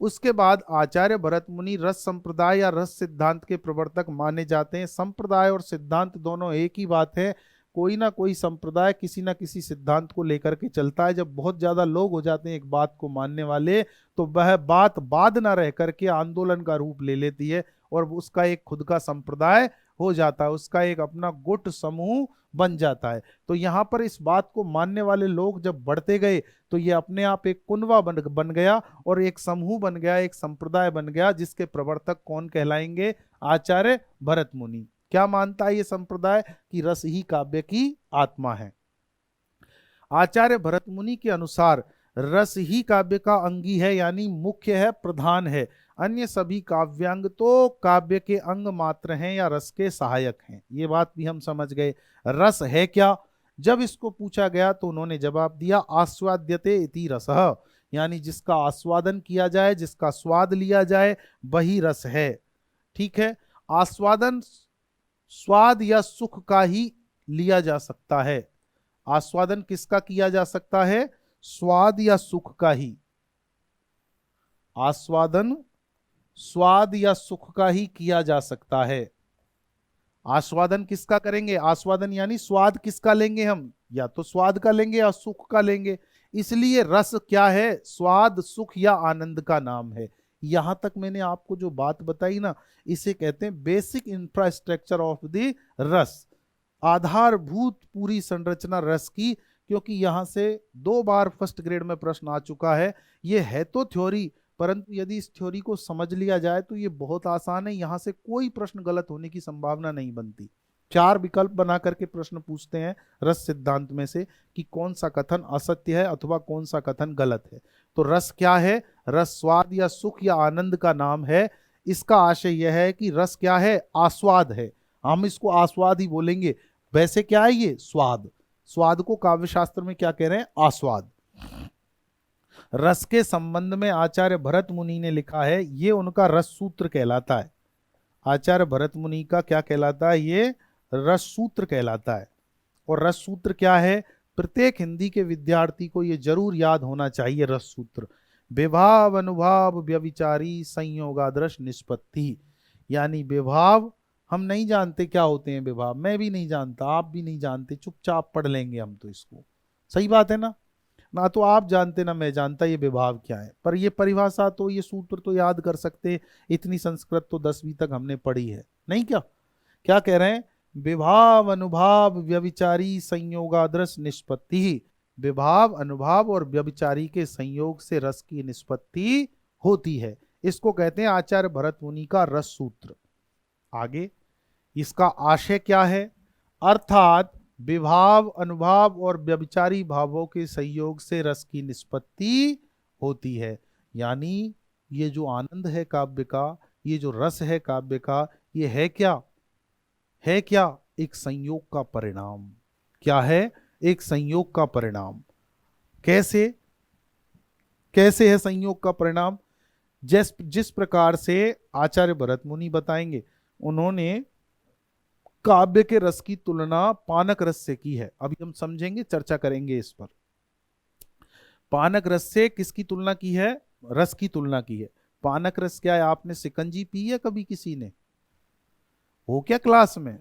उसके बाद आचार्य भरत मुनि रस संप्रदाय या रस सिद्धांत के प्रवर्तक माने जाते हैं। संप्रदाय और सिद्धांत दोनों एक ही बात है। कोई ना कोई संप्रदाय किसी ना किसी सिद्धांत को लेकर के चलता है। जब बहुत ज्यादा लोग हो जाते हैं एक बात को मानने वाले, तो वह बात बाद ना रह करके आंदोलन का रूप ले लेती है और उसका एक खुद का संप्रदाय हो जाता है, उसका एक अपना गुट समूह बन जाता है। तो यहाँ पर इस बात को मानने वाले लोग जब बढ़ते गए तो ये अपने आप एक कुनवा बन गया और एक समूह बन गया, एक संप्रदाय बन गया, जिसके प्रवर्तक कौन कहलाएंगे? आचार्य भरत मुनि। क्या मानता है ये संप्रदाय? कि रस ही काव्य की आत्मा है। आचार्य भरत मुनि के अनुसार रस ही काव्य का अंगी है, यानी मुख्य है, प्रधान है। अन्य सभी काव्यांग तो काव्य के अंग मात्र हैं या रस के सहायक हैं। ये बात भी हम समझ गए। रस है क्या? जब इसको पूछा गया तो उन्होंने जवाब दिया, आस्वाद्यते इति रसः, यानी जिसका आस्वादन किया जाए, जिसका स्वाद लिया जाए, वही रस है। ठीक है। आस्वादन स्वाद या सुख का ही लिया जा सकता है। आस्वादन किसका किया जा सकता है? स्वाद या सुख का ही। आस्वादन स्वाद या सुख का ही किया जा सकता है। आस्वादन किसका करेंगे? आस्वादन यानी स्वाद किसका लेंगे हम? या तो स्वाद का लेंगे या सुख का लेंगे। इसलिए रस क्या है? स्वाद, सुख या आनंद का नाम है। यहां तक मैंने आपको जो बात बताई ना, इसे कहते हैं बेसिक इंफ्रास्ट्रक्चर ऑफ द रस। आधारभूत पूरी संरचना रस की। क्योंकि यहां से 2 बार फर्स्ट ग्रेड में प्रश्न आ चुका है। ये है तो थ्योरी, परंतु यदि इस थ्योरी को समझ लिया जाए तो ये बहुत आसान है। यहां से कोई प्रश्न गलत होने की संभावना नहीं बनती। 4 विकल्प बना करके प्रश्न पूछते हैं रस सिद्धांत में से कि कौन सा कथन असत्य है अथवा कौन सा कथन गलत है। तो रस क्या है? रस स्वाद या सुख या आनंद का नाम है। इसका आशय यह है कि रस क्या है? आस्वाद है। हम इसको आस्वाद ही बोलेंगे। वैसे क्या है ये? स्वाद। स्वाद को काव्य शास्त्र में क्या कह रहे हैं? आस्वाद। रस के संबंध में आचार्य भरत मुनि ने लिखा है, ये उनका रस सूत्र कहलाता है। आचार्य भरत मुनि का क्या कहलाता है? ये रस सूत्र कहलाता है। और रस सूत्र क्या है? प्रत्येक हिंदी के विद्यार्थी को ये जरूर याद होना चाहिए रस सूत्र। विभाव अनुभाव व्यभिचारी संयोगादृश निष्पत्ति। यानी विभाव हम नहीं जानते क्या होते हैं विभाव, मैं भी नहीं जानता, आप भी नहीं जानते, चुपचाप पढ़ लेंगे हम तो इसको। सही बात है ना? ना तो आप जानते ना मैं जानता ये विभाव क्या है, पर ये परिभाषा तो, ये सूत्र तो याद कर सकते। इतनी संस्कृत तो 10वीं तक हमने पढ़ी है नहीं? क्या क्या कह रहे हैं? विभाव अनुभाव व्यभिचारी संयोगादृश निष्पत्ति। विभाव, अनुभाव और व्यभिचारी के संयोग से रस की निष्पत्ति होती है। इसको कहते हैं आचार्य भरत मुनि का रस सूत्र। आगे इसका आशय क्या है? अर्थात विभाव, अनुभाव और व्यभिचारी भावों के संयोग से रस की निष्पत्ति होती है। यानी ये जो आनंद है काव्य का, ये जो रस है काव्य का, ये है क्या? है क्या? एक संयोग का परिणाम। क्या है? एक संयोग का परिणाम। कैसे? कैसे है संयोग का परिणाम? जिस प्रकार से आचार्य भरत मुनि बताएंगे, उन्होंने काव्य के रस की तुलना पानक रस से की है। अभी हम समझेंगे, चर्चा करेंगे इस पर। पानक रस से किसकी तुलना की है? रस की तुलना की है। पानक रस क्या है? आपने शिकंजी पी है कभी किसी ने? हो क्या क्लास में?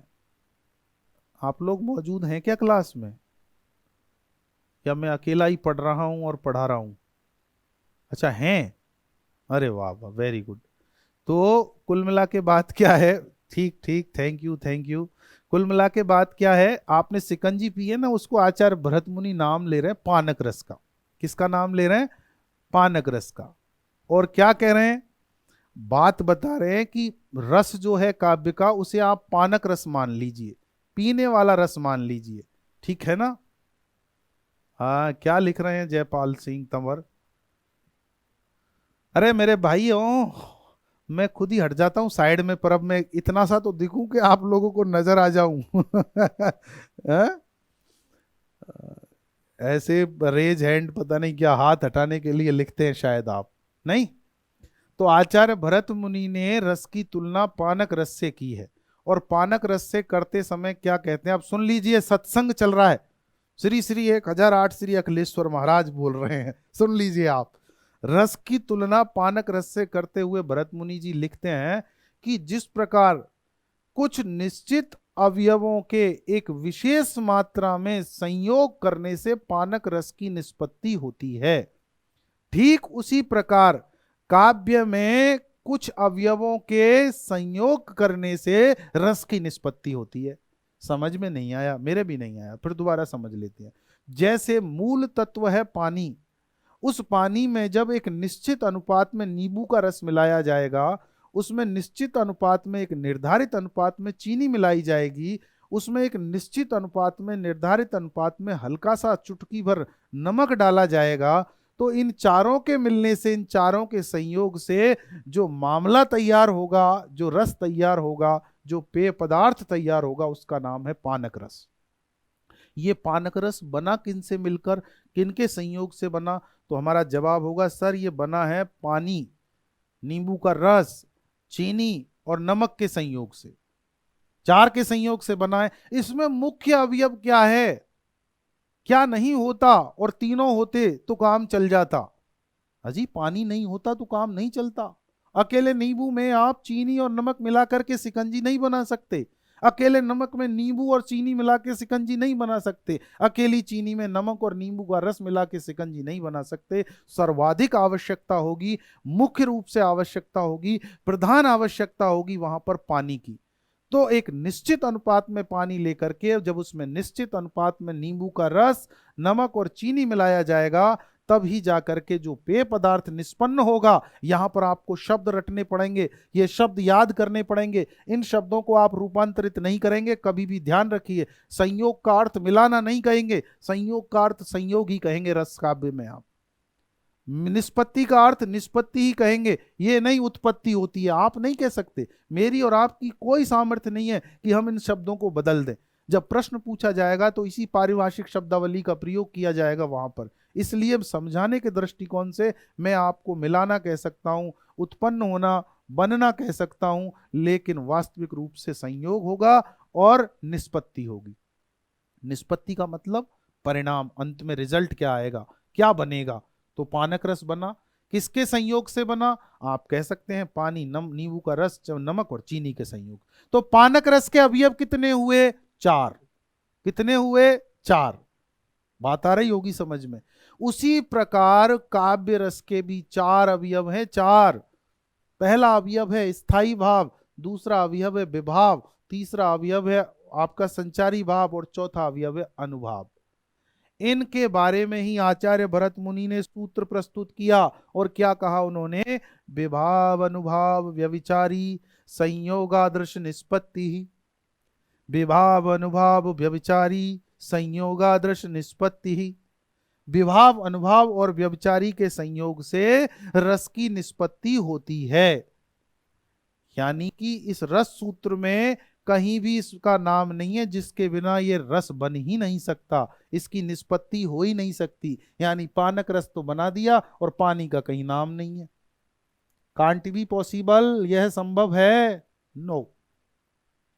आप लोग मौजूद हैं क्या क्लास में? या मैं अकेला ही पढ़ रहा हूं और पढ़ा रहा हूं? अच्छा हैं। अरे वाह वाह, वेरी गुड। तो कुल मिला के बात क्या है? ठीक ठीक, थैंक यू थैंक यू। कुल मिला के बात क्या है? आपने शिकंजी पी है ना, उसको आचार्य भरत मुनि नाम ले रहे हैं पानक रस का। किसका नाम ले रहे हैं? पानक रस का। और क्या कह रहे हैं? बात बता रहे हैं कि रस जो है काव्य का, उसे आप पानक रस मान लीजिए, पीने वाला रस मान लीजिए। ठीक है ना? हाँ, क्या लिख रहे हैं जयपाल सिंह तंवर? अरे मेरे भाई हो, मैं खुद ही हट जाता हूँ साइड में, पर अब मैं इतना सा तो दिखूं कि आप लोगों को नजर आ जाऊं। हैं? ऐसे रेज हैंड, पता नहीं क्या हाथ हटाने के लिए लिखते हैं शायद आप। नहीं। तो आचार्य भरत मुनि ने रस की तुलना पानक रस से की है। और पानक रस से करते समय क्या कहते हैं, आप सुन लीजिए, सत्संग चल रहा है। श्री श्री 1008 श्री अखिलेश्वर महाराज बोल रहे हैं, सुन लीजिए आप। रस की तुलना पानक रस से करते हुए भरत मुनि जी लिखते हैं कि जिस प्रकार कुछ निश्चित अवयवों के एक विशेष मात्रा में संयोग करने से पानक रस की निष्पत्ति होती है, ठीक उसी प्रकार काव्य में कुछ अवयवों के संयोग करने से रस की निष्पत्ति होती है। समझ में नहीं आया? मेरे भी नहीं आया, फिर दोबारा समझ लेते हैं। जैसे मूल तत्व है पानी, उस पानी में जब एक निश्चित अनुपात में नींबू का रस मिलाया जाएगा, उसमें निश्चित अनुपात में एक निर्धारित अनुपात में चीनी मिलाई जाएगी, उसमें एक निश्चित अनुपात में निर्धारित अनुपात में हल्का सा चुटकी भर नमक डाला जाएगा, तो इन चारों के मिलने से, इन चारों के संयोग से जो मामला तैयार होगा, जो रस तैयार होगा, जो पेय पदार्थ तैयार होगा, उसका नाम है पानक रस। ये पानक रस बना किन से मिलकर, किन के संयोग से बना? तो हमारा जवाब होगा सर ये बना है पानी, नींबू का रस, चीनी और नमक के संयोग से, चार के संयोग से बना है। इसमें मुख्य अवयव क्या है? क्या नहीं होता और तीनों होते तो काम चल जाता? अजी पानी नहीं होता तो काम नहीं चलता। अकेले नींबू में आप चीनी और नमक मिला करके शिकंजी नहीं बना सकते। अकेले नमक में नींबू और चीनी मिला के शिकंजी नहीं बना सकते। अकेली चीनी में नमक और नींबू का रस मिला के शिकंजी नहीं बना सकते। सर्वाधिक आवश्यकता होगी, मुख्य रूप से आवश्यकता होगी, प्रधान आवश्यकता होगी वहां पर पानी की। तो एक निश्चित अनुपात में पानी लेकर के जब उसमें निश्चित अनुपात में नींबू का रस, नमक और चीनी मिलाया जाएगा, तब ही जाकर के जो पेय पदार्थ निष्पन्न होगा। यहां पर आपको शब्द रटने पड़ेंगे, ये शब्द याद करने पड़ेंगे। इन शब्दों को आप रूपांतरित नहीं करेंगे, कभी भी ध्यान रखिए। संयोग का अर्थ मिलाना नहीं कहेंगे, संयोग का अर्थ संयोग ही कहेंगे रस काव्य में आप। निष्पत्ति का अर्थ निष्पत्ति ही कहेंगे, ये नहीं उत्पत्ति होती है, आप नहीं कह सकते। मेरी और आपकी कोई सामर्थ्य नहीं है कि हम इन शब्दों को बदल दें। जब प्रश्न पूछा जाएगा तो इसी पारिभाषिक शब्दावली का प्रयोग किया जाएगा वहां पर। इसलिए समझाने के दृष्टिकोण से मैं आपको मिलाना कह सकता हूं, उत्पन्न होना, बनना कह सकता हूं, लेकिन वास्तविक रूप से संयोग होगा और निष्पत्ति होगी। निष्पत्ति का मतलब परिणाम, अंत में रिजल्ट क्या आएगा, क्या बनेगा। तो पानक रस बना, किसके संयोग से बना? आप कह सकते हैं पानी, नींबू का रस, नमक और चीनी के संयोग। तो पानक रस के अवयव कितने हुए? चार। कितने हुए? चार। बात आ रही होगी समझ में। उसी प्रकार काव्य रस के भी चार अवयव हैं, चार। पहला अवयव है स्थायी भाव, दूसरा अवयव है विभाव, तीसरा अवयव है आपका संचारी भाव और चौथा अवयव है अनुभाव। इनके बारे में ही आचार्य भरत मुनि ने सूत्र प्रस्तुत किया और क्या कहा उन्होंने? विभाव अनुभाव व्यभिचारी संयोगादृश निष्पत्ति। विभाव अनुभाव व्यभिचारी संयोगादृश निष्पत्ति। विभाव, अनुभाव और व्यभिचारी के संयोग से रस की निष्पत्ति होती है। यानी कि इस रस सूत्र में कहीं भी इसका नाम नहीं है जिसके बिना ये रस बन ही नहीं सकता, इसकी निष्पत्ति हो ही नहीं सकती। यानी पानक रस तो बना दिया और पानी का कहीं नाम नहीं है। कांट बी पॉसिबल, यह संभव है? नो।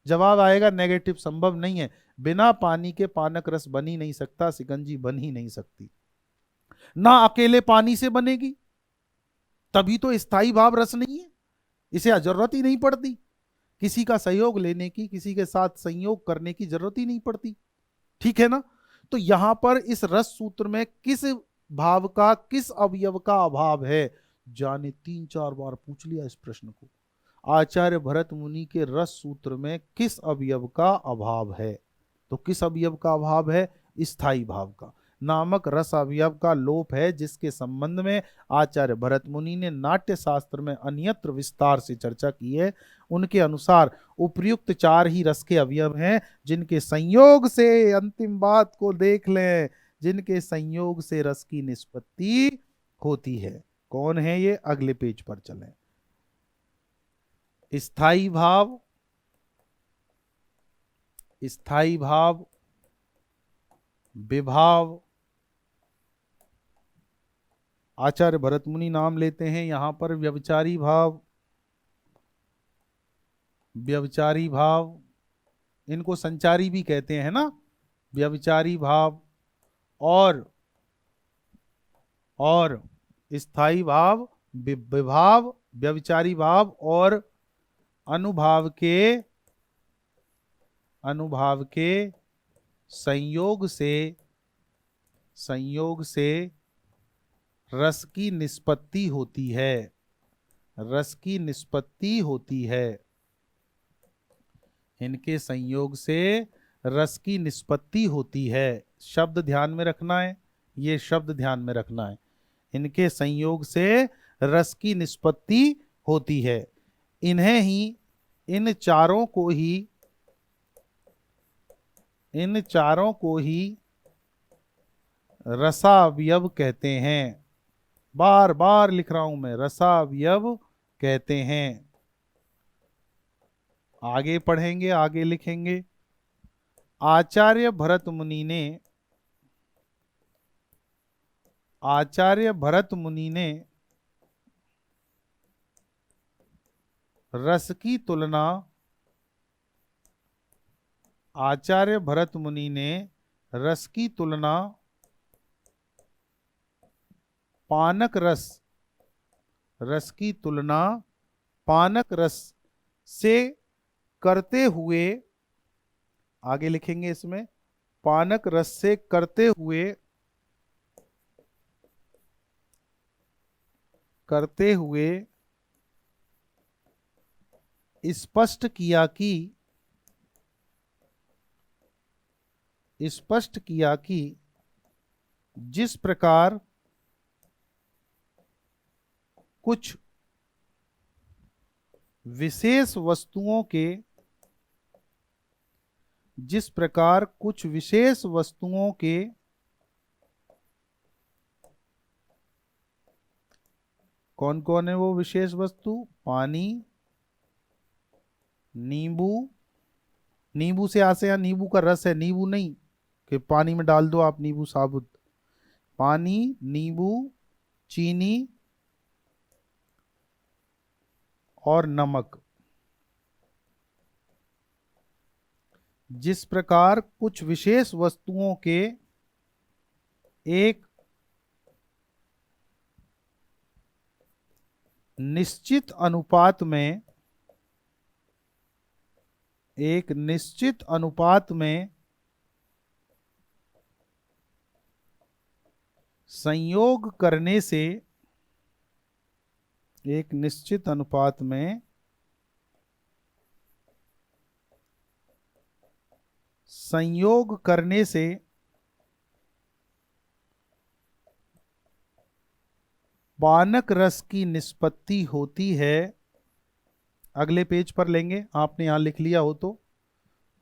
जवाब आएगा नेगेटिव, संभव नहीं है। बिना पानी के पानक रस बन ही नहीं सकता, शिकंजी बन ही नहीं सकती। ना अकेले पानी से बनेगी, तभी तो स्थायी भाव रस नहीं है, इसे जरूरत ही नहीं पड़ती। किसी का सहयोग लेने की, किसी के साथ संयोग करने की जरूरत ही नहीं पड़ती। ठीक है ना? तो यहां पर इस रस सूत्र में किस भाव का, किस अवयव का अभाव है? जाने 3-4 बार पूछ लिया इस प्रश्न को। आचार्य भरत मुनि के रस सूत्र में किस अवयव का अभाव है? तो किस अवयव का अभाव है? स्थायी भाव का। नामक रस अवयव का लोप है, जिसके संबंध में आचार्य भरत मुनि ने नाट्य शास्त्र में अन्यत्र विस्तार से चर्चा की है। उनके अनुसार उपर्युक्त चार ही रस के अवयव हैं, जिनके संयोग से, अंतिम बात को देख लें, जिनके संयोग से रस की निष्पत्ति होती है। कौन है ये? अगले पेज पर चलें। स्थायी भाव, स्थायी भाव, विभाव। आचार्य भरत मुनि नाम लेते हैं, यहां पर व्यभिचारी भाव, व्यभिचारी भाव, इनको संचारी भी कहते हैं ना, व्यभिचारी भाव। और स्थायी भाव, विभाव, व्यभिचारी भाव और अनुभाव के, अनुभाव के संयोग से रस की निष्पत्ति होती है, रस की निष्पत्ति होती है। इनके संयोग से रस की निष्पत्ति होती है। शब्द ध्यान में रखना है, ये शब्द ध्यान में रखना है। इनके संयोग से रस की निष्पत्ति होती है। इन्हें ही, इन चारों को ही रसावयव कहते हैं। बार बार लिख रहा हूं मैं, रसावयव कहते हैं। आगे पढ़ेंगे, आगे लिखेंगे। आचार्य भरत मुनि ने रस की तुलना, आचार्य भरत मुनि ने रस की तुलना पानक रस, रस की तुलना पानक रस से करते हुए, आगे लिखेंगे इसमें, पानक रस से करते हुए स्पष्ट किया कि जिस प्रकार कुछ विशेष वस्तुओं के, जिस प्रकार कुछ विशेष वस्तुओं के, कौन कौन है वो विशेष वस्तु? पानी, नींबू, नींबू से आसे, यहाँ नींबू का रस है, नींबू नहीं कि पानी में डाल दो आप नींबू साबुत। पानी, नींबू, चीनी और नमक। जिस प्रकार कुछ विशेष वस्तुओं के एक निश्चित अनुपात में, एक निश्चित अनुपात में संयोग करने से, एक निश्चित अनुपात में संयोग करने से पानक रस की निष्पत्ति होती है। अगले पेज पर लेंगे, आपने यहां लिख लिया हो तो।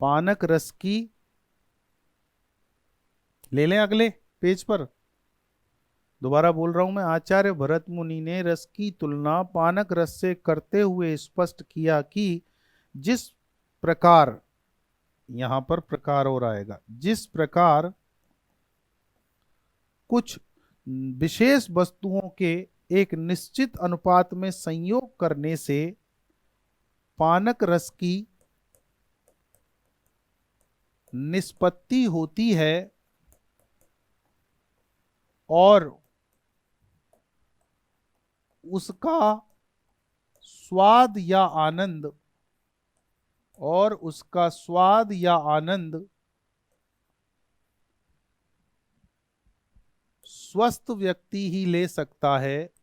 पानक रस की, ले लें अगले पेज पर, दोबारा बोल रहा हूं मैं। आचार्य भरत मुनि ने रस की तुलना पानक रस से करते हुए स्पष्ट किया कि जिस प्रकार, यहां पर प्रकार और आएगा, जिस प्रकार कुछ विशेष वस्तुओं के एक निश्चित अनुपात में संयोग करने से पानक रस की निष्पत्ति होती है और उसका स्वाद या आनंद, और उसका स्वाद या आनंद स्वस्थ व्यक्ति ही ले सकता है,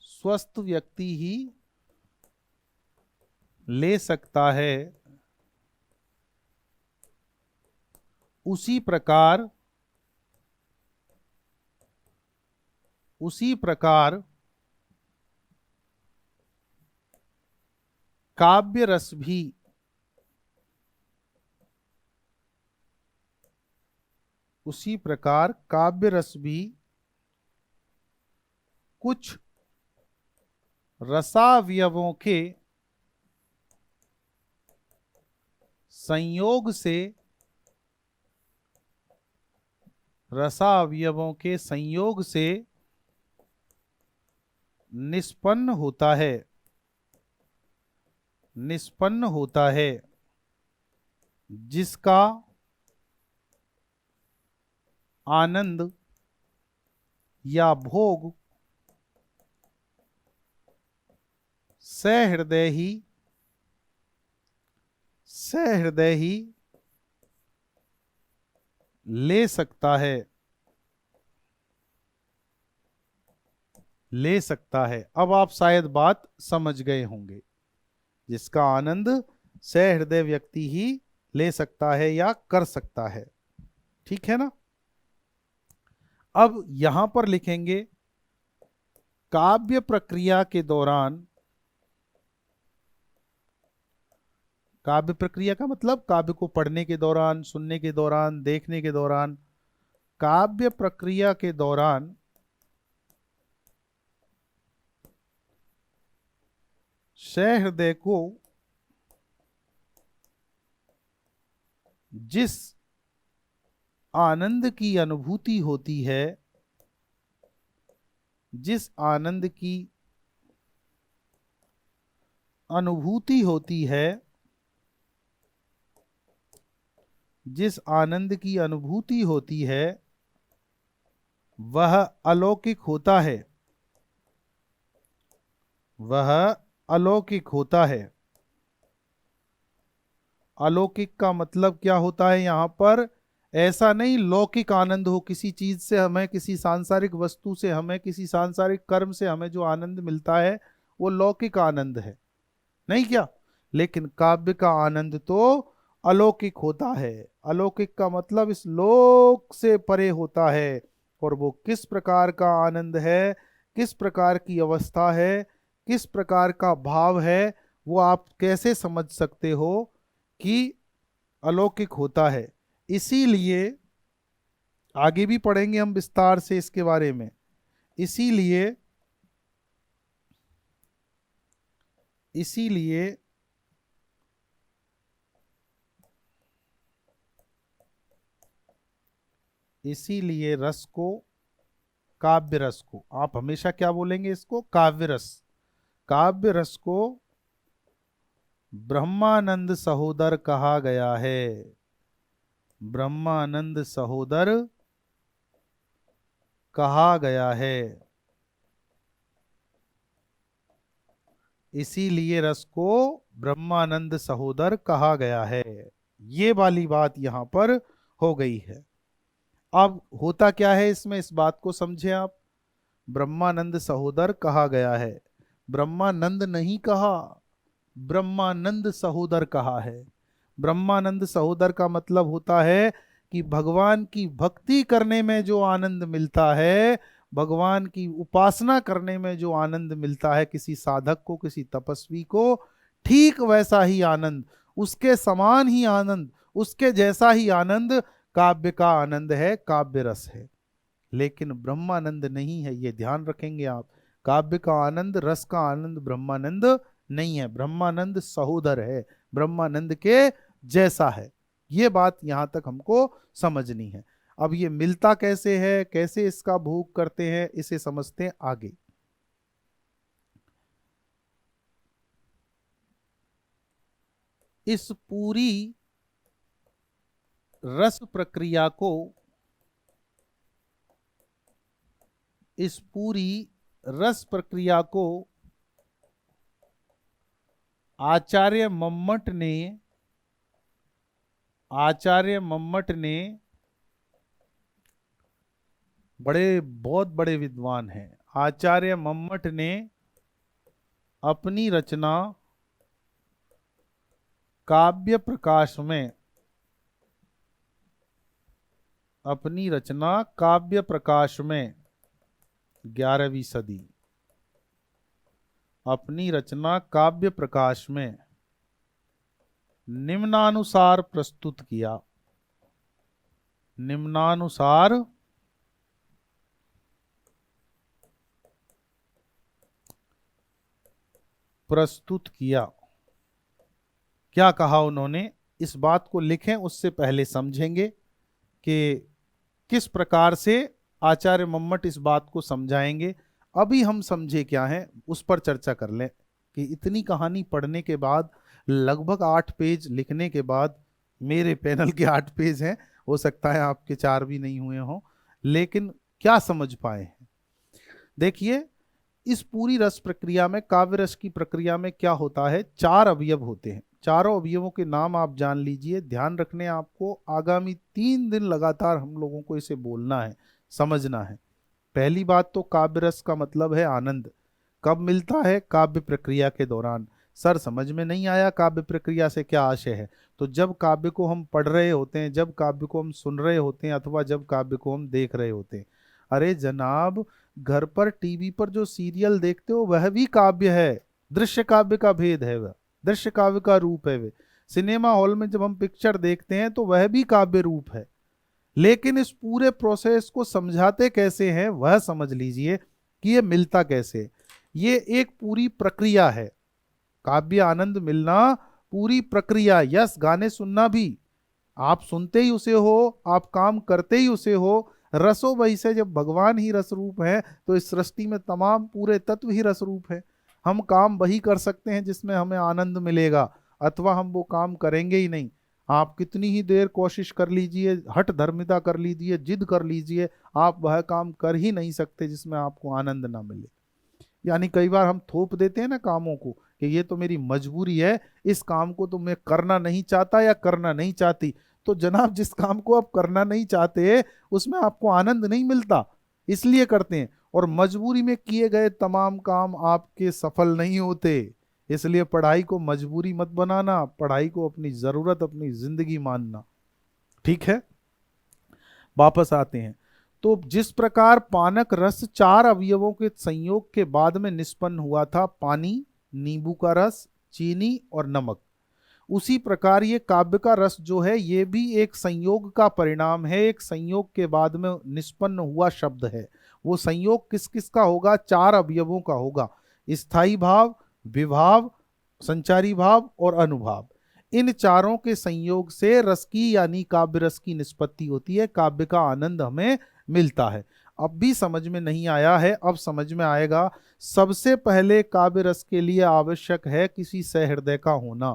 स्वस्थ व्यक्ति ही ले सकता है। उसी प्रकार काव्य रस भी, उसी प्रकार काव्य रस भी कुछ रसावयवों के संयोग से, रसावयवों के संयोग से निष्पन्न होता है, निष्पन्न होता है, जिसका आनंद या भोग सहृदय ही, सहृदय ही ले सकता है, ले सकता है। अब आप शायद बात समझ गए होंगे। जिसका आनंद सहृदय व्यक्ति ही ले सकता है या कर सकता है, ठीक है ना। अब यहां पर लिखेंगे काव्य प्रक्रिया के दौरान, काव्य प्रक्रिया का मतलब काव्य को पढ़ने के दौरान, सुनने के दौरान, देखने के दौरान, काव्य प्रक्रिया के दौरान सहृदय को जिस आनंद की अनुभूति होती है, जिस आनंद की अनुभूति होती है, जिस आनंद की अनुभूति होती है, वह अलौकिक होता है, वह अलौकिक होता है। अलौकिक का मतलब क्या होता है यहां पर? ऐसा नहीं लौकिक आनंद हो, किसी चीज से हमें, किसी सांसारिक वस्तु से हमें, किसी सांसारिक कर्म से हमें जो आनंद मिलता है वो लौकिक आनंद है, नहीं क्या? लेकिन काव्य का आनंद तो अलौकिक होता है। अलौकिक का मतलब इस लोक से परे होता है। और वो किस प्रकार का आनंद है, किस प्रकार की अवस्था है, किस प्रकार का भाव है, वो आप कैसे समझ सकते हो कि अलौकिक होता है? इसीलिए आगे भी पढ़ेंगे हम विस्तार से इसके बारे में। इसीलिए इसीलिए इसीलिए रस को, काव्य रस को, आप हमेशा क्या बोलेंगे इसको? काव्य रस। काव्य रस को ब्रह्मानंद सहोदर कहा गया है। ब्रह्मानंद सहोदर कहा गया है। इसीलिए रस को ब्रह्मानंद सहोदर कहा गया है। ये वाली बात यहां पर हो गई है। अब होता क्या है इसमें, इस बात को समझे आप। ब्रह्मानंद सहोदर कहा गया है, ब्रह्मानंद नहीं कहा, ब्रह्मानंद सहोदर कहा है। ब्रह्मानंद सहोदर का मतलब होता है कि भगवान की भक्ति करने में जो आनंद मिलता है, भगवान की उपासना करने में जो आनंद मिलता है किसी साधक को, किसी तपस्वी को, ठीक वैसा ही आनंद, उसके समान ही आनंद, उसके जैसा ही आनंद काव्य का आनंद है, काव्य रस है। लेकिन ब्रह्मानंद नहीं है, ये ध्यान रखेंगे आप। काव्य का आनंद, रस का आनंद ब्रह्मानंद नहीं है, ब्रह्मानंद सहोदर है, ब्रह्मानंद के जैसा है। ये बात यहां तक हमको समझनी है। अब ये मिलता कैसे है, कैसे इसका भोग करते हैं, इसे समझते हैं आगे। इस पूरी रस प्रक्रिया को, इस पूरी रस प्रक्रिया को आचार्य मम्मट ने, आचार्य मम्मट ने, बड़े बहुत बड़े विद्वान हैं, आचार्य मम्मट ने अपनी रचना काव्य प्रकाश में, अपनी रचना काव्य प्रकाश में, 11वीं सदी, अपनी रचना काव्य प्रकाश में निम्नानुसार प्रस्तुत किया, निम्नानुसार प्रस्तुत किया। क्या कहा उन्होंने? इस बात को लिखें उससे पहले समझेंगे कि किस प्रकार से आचार्य मम्मट इस बात को समझाएंगे। अभी हम समझे क्या है उस पर चर्चा कर लें कि इतनी कहानी पढ़ने के बाद, लगभग 8 पेज लिखने के बाद, मेरे पैनल के 8 पेज हैं, हो सकता है आपके 4 भी नहीं हुए हों, लेकिन क्या समझ पाए हैं। देखिए, इस पूरी रस प्रक्रिया में, काव्य रस की प्रक्रिया में क्या होता है, 4 अवयव होते हैं। चारों अवयवों के नाम आप जान लीजिए, ध्यान रखने आपको, आगामी 3 दिन लगातार हम लोगों को इसे बोलना है, समझना है। पहली बात तो काव्य रस का मतलब है आनंद। कब मिलता है? काव्य प्रक्रिया के दौरान। सर समझ में नहीं आया काव्य प्रक्रिया से क्या आशय है? तो जब काव्य को हम पढ़ रहे होते हैं, जब काव्य को हम सुन रहे होते हैं, अथवा जब काव्य को हम देख रहे होते हैं। अरे जनाब, घर पर टीवी पर जो सीरियल देखते हो वह भी काव्य है। दृश्य काव्य का भेद है, वह दृश्य काव्य का रूप है। वे सिनेमा हॉल में जब हम पिक्चर देखते हैं तो वह भी काव्य रूप है। लेकिन इस पूरे प्रोसेस को समझाते कैसे हैं वह समझ लीजिए कि ये मिलता कैसे। ये एक पूरी प्रक्रिया है, काव्य आनंद मिलना पूरी प्रक्रिया। यस, गाने सुनना भी, आप सुनते ही उसे हो, आप काम करते ही उसे हो। रसो वही से, जब भगवान ही रस रूप है तो इस सृष्टि में तमाम पूरे तत्व ही रस रूप है। हम काम वही कर सकते हैं जिसमें हमें आनंद मिलेगा, अथवा हम वो काम करेंगे ही नहीं। आप कितनी ही देर कोशिश कर लीजिए, हठ धर्मिता कर लीजिए, जिद कर लीजिए, आप वह काम कर ही नहीं सकते जिसमें आपको आनंद ना मिले। यानी कई बार हम थोप देते हैं ना कामों को कि ये तो मेरी मजबूरी है, इस काम को तो मैं करना नहीं चाहता या करना नहीं चाहती। तो जनाब, जिस काम को आप करना नहीं चाहते उसमें आपको आनंद नहीं मिलता, इसलिए करते हैं। और मजबूरी में किए गए तमाम काम आपके सफल नहीं होते। इसलिए पढ़ाई को मजबूरी मत बनाना, पढ़ाई को अपनी जरूरत, अपनी जिंदगी मानना। ठीक है, वापस आते हैं। तो जिस प्रकार पानक रस 4 अवयवों के संयोग के बाद में निष्पन्न हुआ था, पानी, नींबू का रस, चीनी और नमक, उसी प्रकार ये काव्य का रस जो है ये भी एक संयोग का परिणाम है, एक संयोग के बाद में निष्पन्न हुआ शब्द है। वो संयोग किस किस का होगा? 4 अवयवों का होगा, स्थायी भाव, विभाव, संचारी भाव और अनुभाव। इन चारों के संयोग से रस की यानी काव्य रस की निष्पत्ति होती है, काव्य का आनंद हमें मिलता है। अब भी समझ में नहीं आया है, अब समझ में आएगा। सबसे पहले काव्य रस के लिए आवश्यक है किसी सहृदय का होना,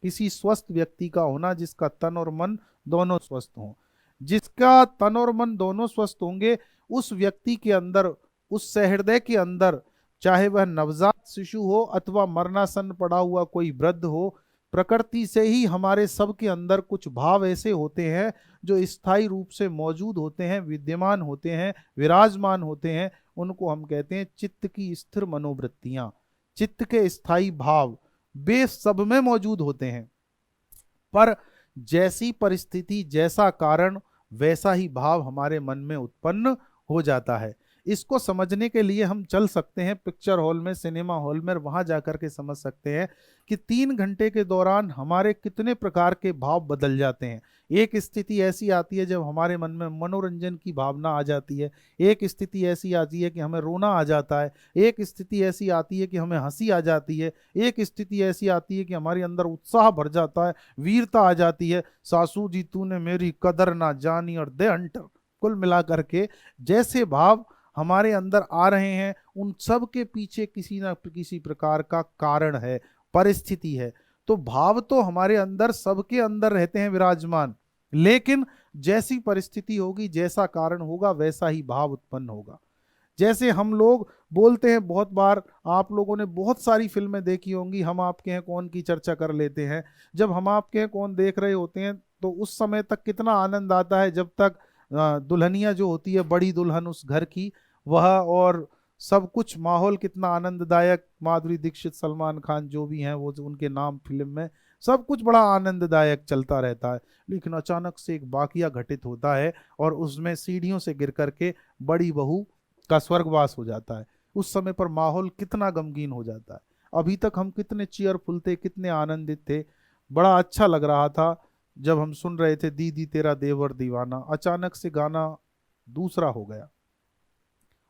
किसी स्वस्थ व्यक्ति का होना, जिसका तन और मन दोनों स्वस्थ हों। जिसका तन और मन दोनों स्वस्थ होंगे, उस व्यक्ति के अंदर, उस सहृदय के अंदर, चाहे वह नवजात शिशु हो अथवा मरणासन्न पड़ा हुआ कोई वृद्ध हो, प्रकृति से ही हमारे सबके अंदर कुछ भाव ऐसे होते हैं जो स्थायी रूप से मौजूद होते हैं, विद्यमान होते हैं, विराजमान होते हैं। उनको हम कहते हैं चित्त की स्थिर मनोवृत्तियां, चित्त के स्थायी भाव, वे सब में मौजूद होते हैं। पर जैसी परिस्थिति, जैसा कारण, वैसा ही भाव हमारे मन में उत्पन्न हो जाता है। इसको समझने के लिए हम चल सकते हैं पिक्चर हॉल में, सिनेमा हॉल में, वहां जाकर के समझ सकते हैं कि 3 घंटे के दौरान हमारे कितने प्रकार के भाव बदल जाते हैं। एक स्थिति ऐसी आती है जब हमारे मन में मनोरंजन की भावना आ जाती है, एक स्थिति ऐसी आती है कि हमें रोना आ जाता है, एक स्थिति ऐसी आती है कि हमें हंसी आ जाती है, एक स्थिति ऐसी आती है कि हमारे अंदर उत्साह भर जाता है, वीरता आ जाती है, सासू जी तूने मेरी कदर ना जानी और दे अंटर। कुल मिलाकर के जैसे भाव हमारे अंदर आ रहे हैं, उन सब के पीछे किसी ना किसी प्रकार का कारण है, परिस्थिति है। तो भाव तो हमारे अंदर, सबके अंदर रहते हैं विराजमान, लेकिन जैसी परिस्थिति होगी, जैसा कारण होगा, वैसा ही भाव उत्पन्न होगा। जैसे हम लोग बोलते हैं, बहुत बार आप लोगों ने बहुत सारी फिल्में देखी होंगी, हम आपके हैं कौन की चर्चा कर लेते हैं। जब हम आपके हैं कौन देख रहे होते हैं तो उस समय तक कितना आनंद आता है, जब तक दुल्हनिया जो होती है, बड़ी दुल्हन उस घर की, वह और सब कुछ माहौल कितना आनंददायक, माधुरी दीक्षित, सलमान खान जो भी हैं वो, जो उनके नाम फिल्म में, सब कुछ बड़ा आनंददायक चलता रहता है। लेकिन अचानक से एक वाकया घटित होता है और उसमें सीढ़ियों से गिर करके बड़ी बहू का स्वर्गवास हो जाता है। उस समय पर माहौल कितना गमगीन हो जाता है। अभी तक हम कितने चीयरफुल थे, कितने आनंदित थे, बड़ा अच्छा लग रहा था जब हम सुन रहे थे दीदी तेरा देवर दीवाना। अचानक से गाना दूसरा हो गया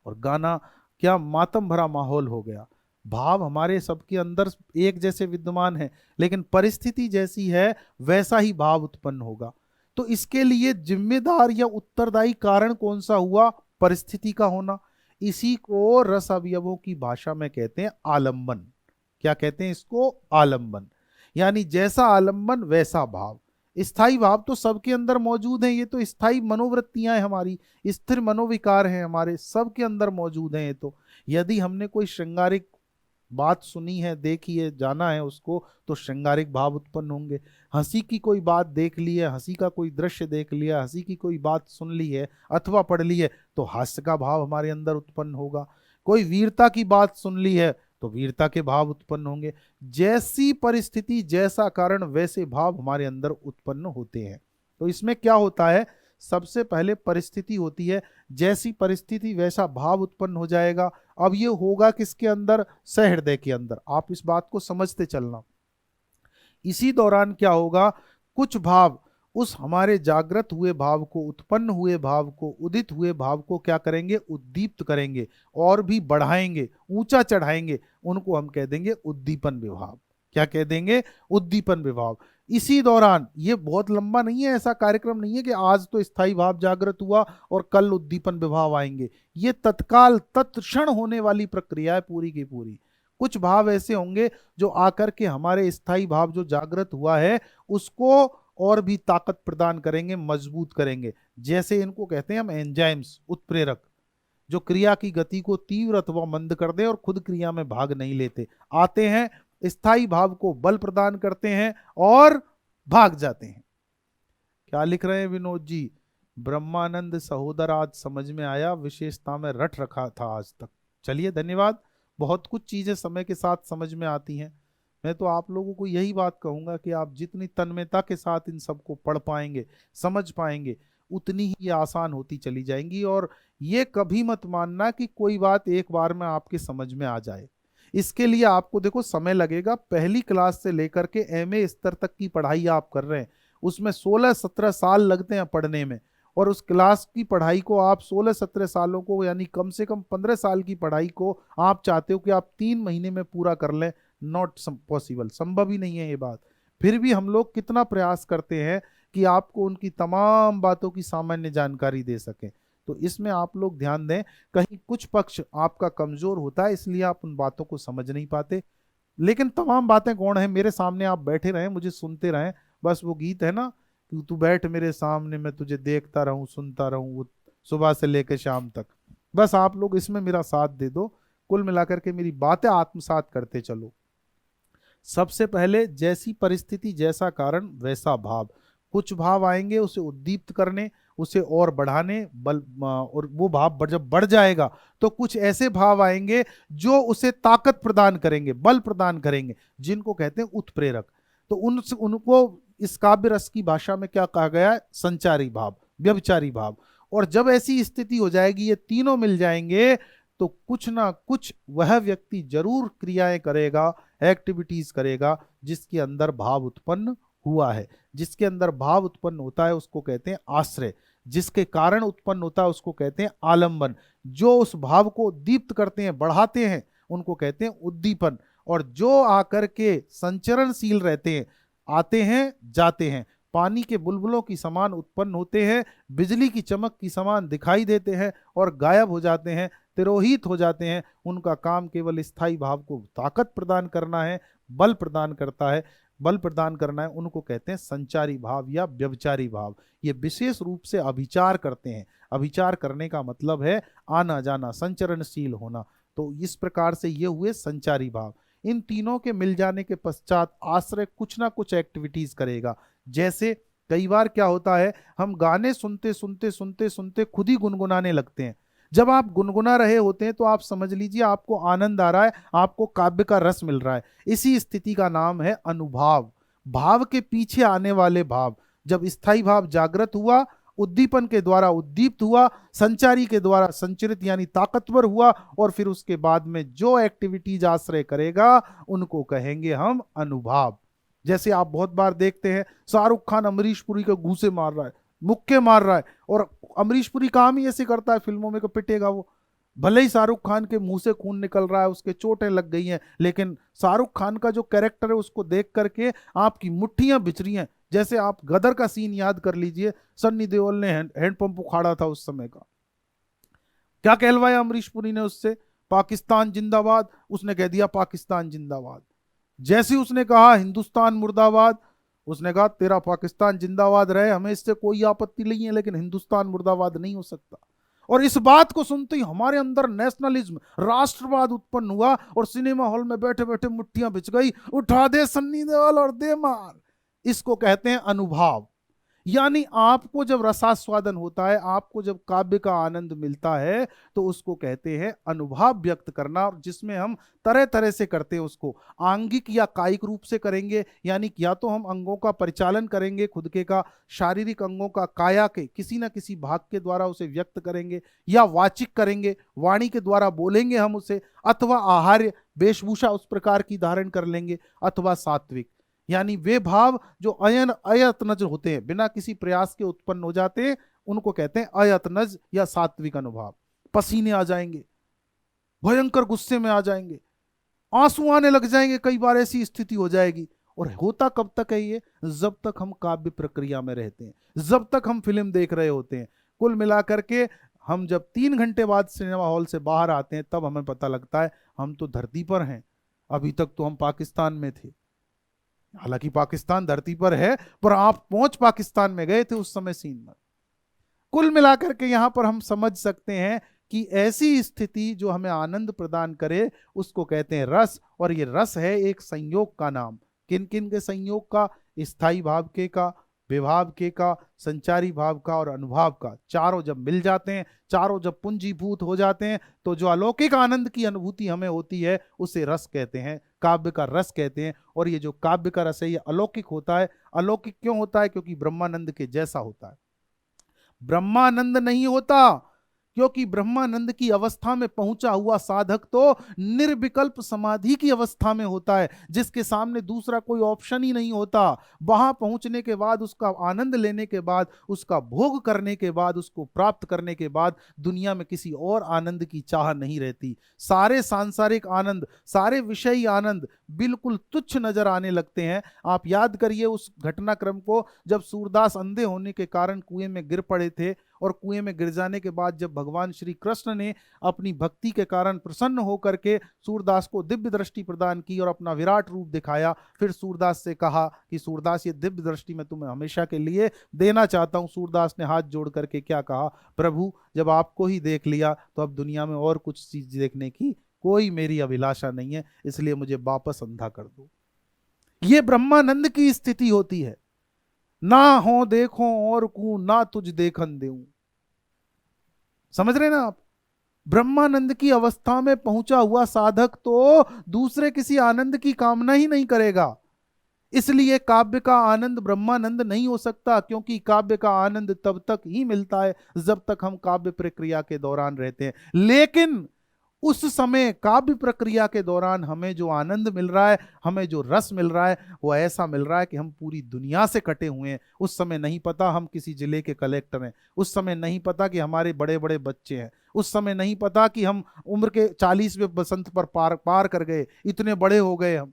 और गाना क्या मातम भरा माहौल हो गया। भाव हमारे सबके अंदर एक जैसे विद्यमान है, लेकिन परिस्थिति जैसी है वैसा ही भाव उत्पन्न होगा। तो इसके लिए जिम्मेदार या उत्तरदायी कारण कौन सा हुआ? परिस्थिति का होना। इसी को रस अवयवों की भाषा में कहते हैं आलंबन। क्या कहते हैं इसको? आलंबन। यानी जैसा आलंबन वैसा भाव। स्थायी भाव तो सबके अंदर मौजूद है, ये तो स्थायी मनोवृत्तियां हैं हमारी, स्थिर मनोविकार हैं हमारे, सबके अंदर मौजूद हैं ये तो। यदि हमने कोई श्रृंगारिक बात सुनी है, देखी है, जाना है उसको, तो श्रृंगारिक भाव उत्पन्न होंगे। हंसी की कोई बात देख ली है, हंसी का कोई दृश्य देख लिया, हंसी की कोई बात सुन ली है अथवा पढ़ ली है, तो हास्य का भाव हमारे अंदर उत्पन्न होगा। कोई वीरता की बात सुन ली है तो वीरता के भाव उत्पन्न होंगे। जैसी परिस्थिति जैसा कारण वैसे भाव हमारे अंदर उत्पन्न होते हैं। तो इसमें क्या होता है? सबसे पहले परिस्थिति होती है, जैसी परिस्थिति वैसा भाव उत्पन्न हो जाएगा। अब ये होगा किसके अंदर? सहृदय के अंदर। आप इस बात को समझते चलना। इसी दौरान क्या होगा? कुछ भाव उस हमारे जागृत हुए भाव को, उत्पन्न हुए भाव को, उदित हुए भाव को क्या करेंगे? उद्दीप्त करेंगे और भी बढ़ाएंगे, ऊंचा चढ़ाएंगे। उनको हम कह देंगे उद्दीपन विभाव। क्या कह देंगे? उद्दीपन विभाव। इसी दौरान, ये बहुत लंबा नहीं है, ऐसा कार्यक्रम नहीं है कि आज तो स्थायी भाव जागृत हुआ और कल उद्दीपन विभाव आएंगे। ये तत्काल तत्क्षण होने वाली प्रक्रिया है पूरी की पूरी। कुछ भाव ऐसे होंगे जो आकर के हमारे स्थायी भाव जो जागृत हुआ है उसको और भी ताकत प्रदान करेंगे, मजबूत करेंगे। जैसे इनको कहते हैं हम एंजाइम्स, उत्प्रेरक, जो क्रिया की गति को तीव्र अथवा मंद कर दे और खुद क्रिया में भाग नहीं लेते, आते हैं, स्थायी भाव को बल प्रदान करते हैं और भाग जाते हैं। क्या लिख रहे हैं विनोद जी? ब्रह्मानंद सहोदर, आज समझ में आया, विशेषता में रट रखा था आज तक। चलिए धन्यवाद। बहुत कुछ चीजें समय के साथ समझ में आती हैं। मैं तो आप लोगों को यही बात कहूंगा कि आप जितनी तन्मयता के साथ इन सबको पढ़ पाएंगे, समझ पाएंगे, उतनी ही ये आसान होती चली जाएंगी। और ये कभी मत मानना कि कोई बात एक बार में आपके समझ में आ जाए। इसके लिए आपको देखो समय लगेगा। पहली क्लास से लेकर के एमए स्तर तक की पढ़ाई आप कर रहे हैं, उसमें 16-17 साल लगते हैं पढ़ने में। और उस क्लास की पढ़ाई को आप 16-17 सालों को, यानी कम से कम 15 साल की पढ़ाई को आप चाहते हो कि आप 3 महीने में पूरा कर लें। नॉट पॉसिबल, संभव ही नहीं है ये बात। फिर भी हम लोग कितना प्रयास करते हैं कि आपको उनकी तमाम बातों की सामान्य जानकारी दे सकें। तो इसमें आप लोग ध्यान दें, कहीं कुछ पक्ष आपका कमजोर होता है इसलिए आप उन बातों को समझ नहीं पाते। लेकिन तमाम बातें कौन है? मेरे सामने आप बैठे रहें, मुझे सुनते रहें। बस वो गीत है ना कि तू बैठ मेरे सामने, मैं तुझे देखता रहूं, सुनता रहूं, वो सुबह से लेकर शाम तक। बस आप लोग इसमें मेरा साथ दे दो, कुल मिलाकर के मेरी बातें आत्मसात करते चलो। सबसे पहले, जैसी परिस्थिति जैसा कारण वैसा भाव। कुछ भाव आएंगे उसे उद्दीप्त करने, उसे और बढ़ाने, बल, और वो भाव जब बढ़ जाएगा तो कुछ ऐसे भाव आएंगे जो उसे ताकत प्रदान करेंगे, बल प्रदान करेंगे, जिनको कहते हैं उत्प्रेरक। तो उनको इस काव्य रस की भाषा में क्या कहा गया है? संचारी भाव, व्यभिचारी भाव। और जब ऐसी स्थिति हो जाएगी, ये तीनों मिल जाएंगे, तो कुछ ना कुछ वह व्यक्ति जरूर क्रियाएं करेगा, एक्टिविटीज करेगा जिसके अंदर भाव उत्पन्न हुआ है। जिसके अंदर भाव उत्पन्न होता है उसको कहते हैं आश्रय, जिसके कारण उत्पन्न होता है उसको कहते हैं आलंबन। जो उस भाव को दीप्त करते हैं, बढ़ाते हैं, उनको कहते हैं उद्दीपन। और जो आकर के संचरणशील रहते हैं, आते हैं जाते हैं, पानी के बुलबुलों की समान उत्पन्न होते हैं, बिजली की चमक की समान दिखाई देते हैं और गायब हो जाते हैं, तिरोहित हो जाते हैं, उनका काम केवल स्थायी भाव को ताकत प्रदान करना है, बल प्रदान करता है, बल प्रदान करना है, उनको कहते हैं संचारी भाव या व्यभिचारी भाव। ये विशेष रूप से अभिचार करते हैं। अभिचार करने का मतलब है आना जाना, संचरणशील होना। तो इस प्रकार से ये हुए संचारी भाव। इन तीनों के मिल जाने के पश्चात आश्रय कुछ ना कुछ एक्टिविटीज करेगा। जैसे कई बार क्या होता है, हम गाने सुनते सुनते सुनते सुनते खुद ही गुनगुनाने लगते हैं। जब आप गुनगुना रहे होते हैं तो आप समझ लीजिए आपको आनंद आ रहा है, आपको काव्य का रस मिल रहा है। इसी स्थिति का नाम है अनुभाव। भाव के पीछे आने वाले भाव। जब स्थायी भाव जागृत हुआ, उद्दीपन के द्वारा उद्दीप्त हुआ, संचारी के द्वारा संचरित यानी ताकतवर हुआ, और फिर उसके बाद में जो एक्टिविटीज आश्रय करेगा उनको कहेंगे हम अनुभाव। जैसे आप बहुत बार देखते हैं, शाहरुख खान अमरीश पुरी को घूंसे मार रहा है, मुक्के मार रहा है, और अमरीश पुरी काम ही ऐसे करता है फिल्मों में, को पिटेगा वो, भले ही शाहरुख खान के मुंह से खून निकल रहा है, उसके चोटें लग गई हैं, लेकिन शाहरुख खान का जो कैरेक्टर है उसको देख करके आपकी मुट्ठियां बिछ रही हैं। जैसे आप गदर का सीन याद कर लीजिए, सन्नी देओल ने हैंडपंप उखाड़ा था उस समय का, क्या कहलवाया अमरीश पुरी ने उससे, पाकिस्तान जिंदाबाद, उसने कह दिया पाकिस्तान जिंदाबाद। जैसे उसने कहा हिंदुस्तान मुर्दाबाद, उसने कहा तेरा पाकिस्तान जिंदाबाद रहे, हमें इससे कोई आपत्ति नहीं है, लेकिन हिंदुस्तान मुर्दाबाद नहीं हो सकता। और इस बात को सुनते ही हमारे अंदर नेशनलिज्म, राष्ट्रवाद उत्पन्न हुआ और सिनेमा हॉल में बैठे बैठे मुट्ठियां बिछ गई, उठा दे सन्नी देओल और दे मार। इसको कहते हैं अनुभाव। यानी आपको जब रसास्वादन होता है, आपको जब काव्य का आनंद मिलता है, तो उसको कहते हैं अनुभाव व्यक्त करना, और जिसमें हम तरह तरह से करते हैं उसको। आंगिक या कायिक रूप से करेंगे, यानी या तो हम अंगों का परिचालन करेंगे, खुद के का शारीरिक अंगों का, काया के किसी ना किसी भाग के द्वारा उसे व्यक्त करेंगे, या वाचिक करेंगे, वाणी के द्वारा बोलेंगे हम उसे, अथवा आहार्य वेशभूषा उस प्रकार की धारण कर लेंगे, अथवा सात्विक, यानी वे भाव जो अयत्नज होते हैं, बिना किसी प्रयास के उत्पन्न हो जाते हैं, उनको कहते हैं अयत्नज या सात्विक अनुभाव। पसीने आ जाएंगे, भयंकर गुस्से में आ जाएंगे, आंसू आने लग जाएंगे, कई बार ऐसी स्थिति हो जाएगी। और होता कब तक है ये? जब तक हम काव्य प्रक्रिया में रहते हैं, जब तक हम फिल्म देख रहे होते हैं। कुल मिलाकर के हम जब 3 घंटे बाद सिनेमा हॉल से बाहर आते हैं, तब हमें पता लगता है हम तो धरती पर हैं, अभी तक तो हम पाकिस्तान में थे। हालांकि पाकिस्तान धरती पर है, पर आप पहुंच पाकिस्तान में गए थे उस समय सीन में। कुल मिलाकर के यहां पर हम समझ सकते हैं कि ऐसी स्थिति जो हमें आनंद प्रदान करे, उसको कहते हैं रस। और ये रस है एक संयोग का नाम। किन किन के संयोग का? स्थायी भाव के का, विभाव के का, संचारी भाव का और अनुभाव का। चारों जब मिल जाते हैं, चारों जब पुंजीभूत हो जाते हैं, तो जो अलौकिक आनंद की अनुभूति हमें होती है, उसे रस कहते हैं, काव्य का रस कहते हैं। और ये जो काव्य का रस है, ये अलौकिक होता है। अलौकिक क्यों होता है? क्योंकि ब्रह्मानंद के जैसा होता है। ब्रह्मानंद नहीं होता, क्योंकि ब्रह्मानंद की अवस्था में पहुंचा हुआ साधक तो निर्विकल्प समाधि की अवस्था में होता है, जिसके सामने दूसरा कोई ऑप्शन ही नहीं होता। वहां पहुंचने के बाद, उसका आनंद लेने के बाद, उसका भोग करने के बाद, उसको प्राप्त करने के बाद दुनिया में किसी और आनंद की चाह नहीं रहती। सारे सांसारिक आनंद, सारे विषयी आनंद बिल्कुल तुच्छ नजर आने लगते हैं। आप याद करिए उस घटनाक्रम को, जब सूरदास अंधे होने के कारण कुएं में गिर पड़े थे, और कुएं में गिर जाने के बाद जब भगवान श्री कृष्ण ने अपनी भक्ति के कारण प्रसन्न होकर के सूरदास को दिव्य दृष्टि प्रदान की और अपना विराट रूप दिखाया, फिर सूरदास से कहा कि सूरदास, ये दिव्य दृष्टि मैं तुम्हें हमेशा के लिए देना चाहता हूं। सूरदास ने हाथ जोड़ करके क्या कहा? प्रभु, जब आपको ही देख लिया तो अब दुनिया में और कुछ चीज देखने की कोई मेरी अभिलाषा नहीं है, इसलिए मुझे वापस अंधा कर दो। ये ब्रह्मानंद की स्थिति होती है। ना हो देखो और को, ना तुझ देखन देऊं। समझ रहे ना आप? ब्रह्मानंद की अवस्था में पहुंचा हुआ साधक तो दूसरे किसी आनंद की कामना ही नहीं करेगा। इसलिए काव्य का आनंद ब्रह्मानंद नहीं हो सकता, क्योंकि काव्य का आनंद तब तक ही मिलता है जब तक हम काव्य प्रक्रिया के दौरान रहते हैं। लेकिन उस समय काव्य प्रक्रिया के दौरान हमें जो आनंद मिल रहा है, हमें जो रस मिल रहा है, वो ऐसा मिल रहा है कि हम पूरी दुनिया से कटे हुए हैं। उस समय नहीं पता हम किसी जिले के कलेक्टर हैं, उस समय नहीं पता कि हमारे बड़े बड़े बच्चे हैं, उस समय नहीं पता कि हम उम्र के 40वें बसंत पर पार कर गए, इतने बड़े हो गए हम।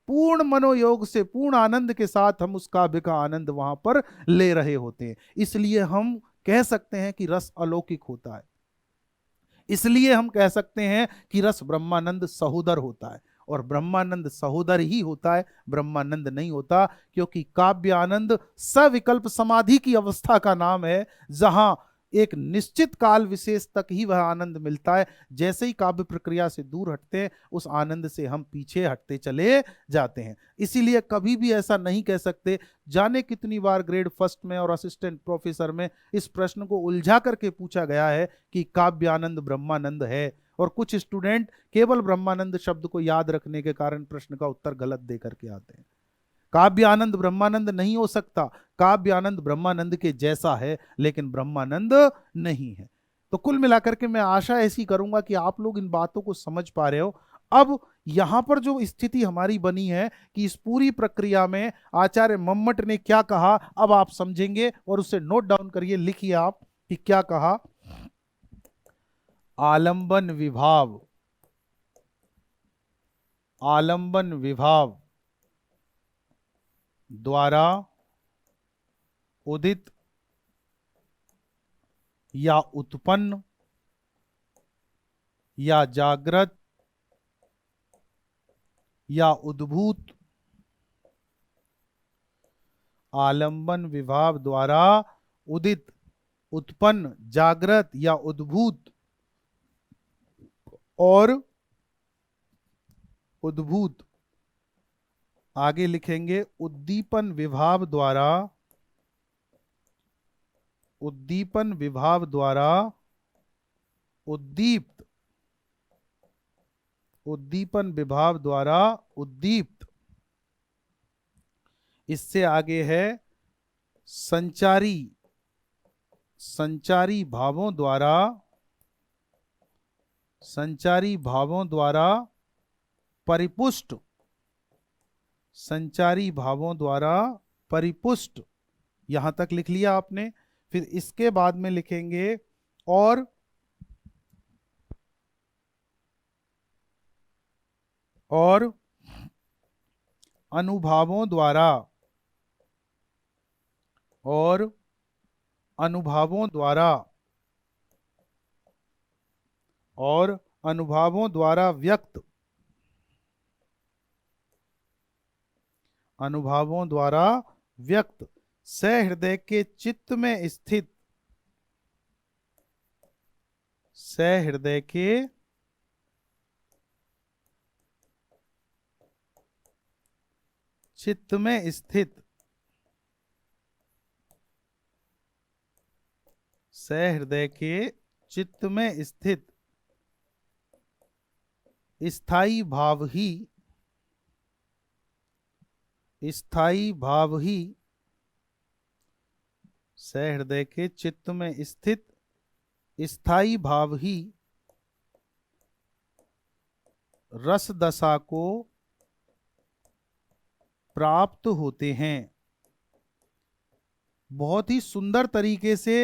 पूर्ण मनोयोग से, पूर्ण आनंद के साथ हम उस काव्य का आनंद वहां पर ले रहे होते हैं। इसलिए हम कह सकते हैं कि रस अलौकिक होता है। इसलिए हम कह सकते हैं कि रस ब्रह्मानंद सहोदर होता है। और ब्रह्मानंद सहोदर ही होता है, ब्रह्मानंद नहीं होता, क्योंकि काव्य आनंद सविकल्प समाधि की अवस्था का नाम है, जहां एक निश्चित काल विशेष तक ही वह आनंद मिलता है। जैसे ही काव्य प्रक्रिया से दूर हटते हैं, उस आनंद से हम पीछे हटते चले जाते हैं। इसीलिए कभी भी ऐसा नहीं कह सकते। जाने कितनी बार ग्रेड फर्स्ट में और असिस्टेंट प्रोफेसर में इस प्रश्न को उलझा करके पूछा गया है कि काव्य आनंद ब्रह्मानंद है, और कुछ स्टूडेंट केवल ब्रह्मानंद शब्द को याद रखने के कारण प्रश्न का उत्तर गलत दे करके आते हैं। काव्य आनंद ब्रह्मानंद नहीं हो सकता। काव्य आनंद ब्रह्मानंद के जैसा है, लेकिन ब्रह्मानंद नहीं है। तो कुल मिलाकर के मैं आशा ऐसी करूंगा कि आप लोग इन बातों को समझ पा रहे हो। अब यहां पर जो स्थिति हमारी बनी है कि इस पूरी प्रक्रिया में आचार्य मम्मट ने क्या कहा, अब आप समझेंगे, और उसे नोट डाउन करिए, लिखिए आप कि क्या कहा। आलंबन विभाव, आलंबन विभाव द्वारा उदित या उत्पन्न या जागृत या उद्भूत, आलंबन विभाव द्वारा उदित, उत्पन्न, जागृत या उद्भूत और उद्भूत। आगे लिखेंगे उद्दीपन विभाव द्वारा, उद्दीपन विभाव द्वारा उद्दीप्त, उद्दीपन विभाव द्वारा उद्दीप्त। इससे आगे है संचारी, संचारी भावों द्वारा, संचारी भावों द्वारा परिपुष्ट, संचारी भावों द्वारा परिपुष्ट। यहां तक लिख लिया आपने। फिर इसके बाद में लिखेंगे और अनुभावों द्वारा, और अनुभावों द्वारा, और अनुभावों द्वारा व्यक्त, अनुभवों द्वारा व्यक्त, सहृदय के चित्त में स्थित, सहृदय के चित्त में स्थित, सहृदय के चित्त में स्थित स्थायी भाव ही, स्थायी भाव ही, सहृदय के चित्त में स्थित स्थायी भाव ही रस दशा को प्राप्त होते हैं। बहुत ही सुंदर तरीके से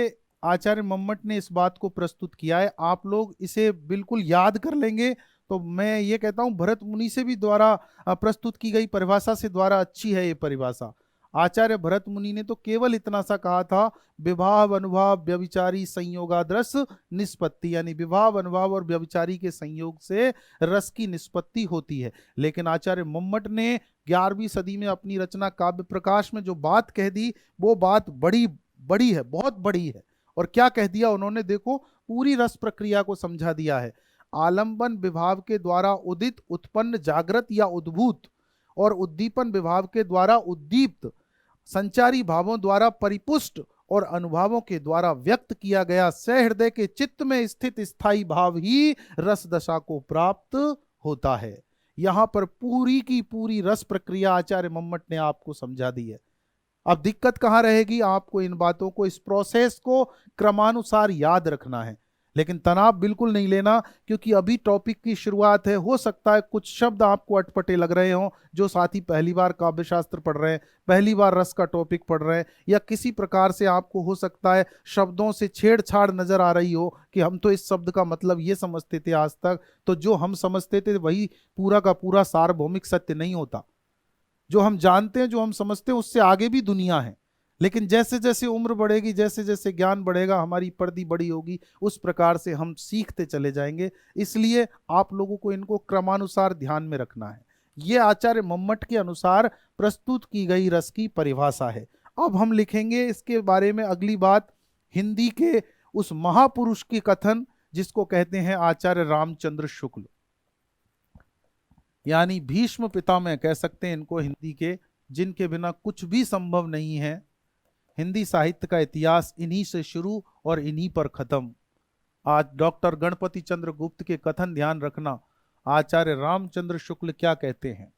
आचार्य मम्मट ने इस बात को प्रस्तुत किया है। आप लोग इसे बिल्कुल याद कर लेंगे तो मैं ये कहता हूं भरत मुनि से भी द्वारा प्रस्तुत की गई परिभाषा से द्वारा अच्छी है ये परिभाषा। आचार्य भरत मुनि ने तो केवल इतना सा कहा था, विभाव अनुभाव व्यभिचारी संयोगादरस निष्पत्ति, यानी विभाव अनुभाव और व्यभिचारी के संयोग से रस की निष्पत्ति होती है। लेकिन आचार्य मम्मट ने 11वीं सदी में अपनी रचना काव्य प्रकाश में जो बात कह दी वो बात बड़ी बड़ी है, बहुत बड़ी है। और क्या कह दिया उन्होंने, देखो पूरी रस प्रक्रिया को समझा दिया है। आलंबन विभाव के द्वारा उदित, उत्पन्न, जागृत या उद्भूत, और उद्दीपन विभाव के द्वारा उद्दीप्त, संचारी भावों द्वारा परिपुष्ट और अनुभावों के द्वारा व्यक्त किया गया सहृदय के चित्त में स्थित स्थायी भाव ही रस दशा को प्राप्त होता है। यहां पर पूरी की पूरी रस प्रक्रिया आचार्य मम्मट ने आपको समझा दी है। अब दिक्कत कहां रहेगी, आपको इन बातों को, इस प्रोसेस को क्रमानुसार याद रखना है। लेकिन तनाव बिल्कुल नहीं लेना, क्योंकि अभी टॉपिक की शुरुआत है। हो सकता है कुछ शब्द आपको अटपटे लग रहे हों, जो साथी पहली बार काव्य शास्त्र पढ़ रहे हैं, पहली बार रस का टॉपिक पढ़ रहे हैं, या किसी प्रकार से आपको हो सकता है शब्दों से छेड़छाड़ नजर आ रही हो कि हम तो इस शब्द का मतलब ये समझते थे आज तक। तो जो हम समझते थे वही पूरा का पूरा सार्वभौमिक सत्य नहीं होता। जो हम जानते हैं, जो हम समझते हैं, उससे आगे भी दुनिया है। लेकिन जैसे जैसे उम्र बढ़ेगी, जैसे जैसे ज्ञान बढ़ेगा, हमारी परिधि बड़ी होगी, उस प्रकार से हम सीखते चले जाएंगे। इसलिए आप लोगों को इनको क्रमानुसार ध्यान में रखना है। ये आचार्य मम्मट के अनुसार प्रस्तुत की गई रस की परिभाषा है। अब हम लिखेंगे इसके बारे में अगली बात, हिंदी के उस महापुरुष के कथन जिसको कहते हैं आचार्य रामचंद्र शुक्ल, यानी भीष्म पितामह कह सकते हैं इनको हिंदी के, जिनके बिना कुछ भी संभव नहीं है। हिंदी साहित्य का इतिहास इन्हीं से शुरू और इन्हीं पर खत्म। आज डॉक्टर गणपति चंद्र गुप्त के कथन ध्यान रखना। आचार्य रामचंद्र शुक्ल क्या कहते हैं,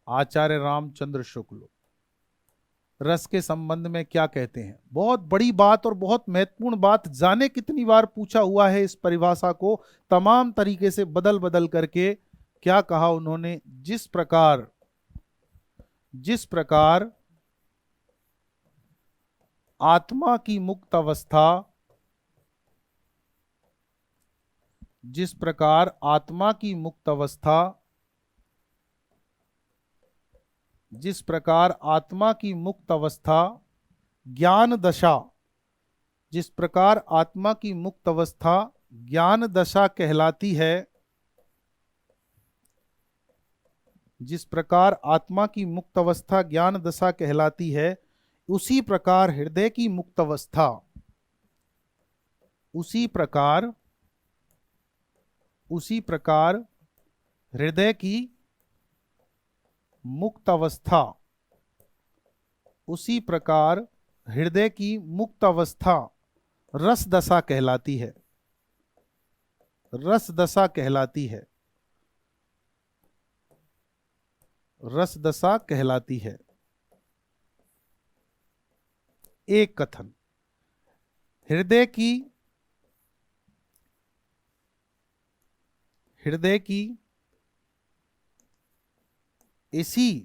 आचार्य रामचंद्र शुक्ल रस के संबंध में क्या कहते हैं। बहुत बड़ी बात और बहुत महत्वपूर्ण बात, जाने कितनी बार पूछा हुआ है इस परिभाषा को तमाम तरीके से बदल बदल करके। क्या कहा उन्होंने, जिस प्रकार आत्मा की मुक्त अवस्था जिस प्रकार आत्मा की मुक्त अवस्था, जिस प्रकार आत्मा की मुक्त अवस्था ज्ञान दशा, जिस प्रकार आत्मा की मुक्त अवस्था ज्ञान दशा कहलाती है, जिस प्रकार आत्मा की मुक्त अवस्था ज्ञान दशा कहलाती है, उसी प्रकार हृदय की मुक्त अवस्था, उसी प्रकार हृदय की मुक्त अवस्था, उसी प्रकार हृदय की मुक्त अवस्था रस दशा कहलाती है, रस दशा कहलाती है, रस दशा कहलाती है। एक कथन, हृदय की इसी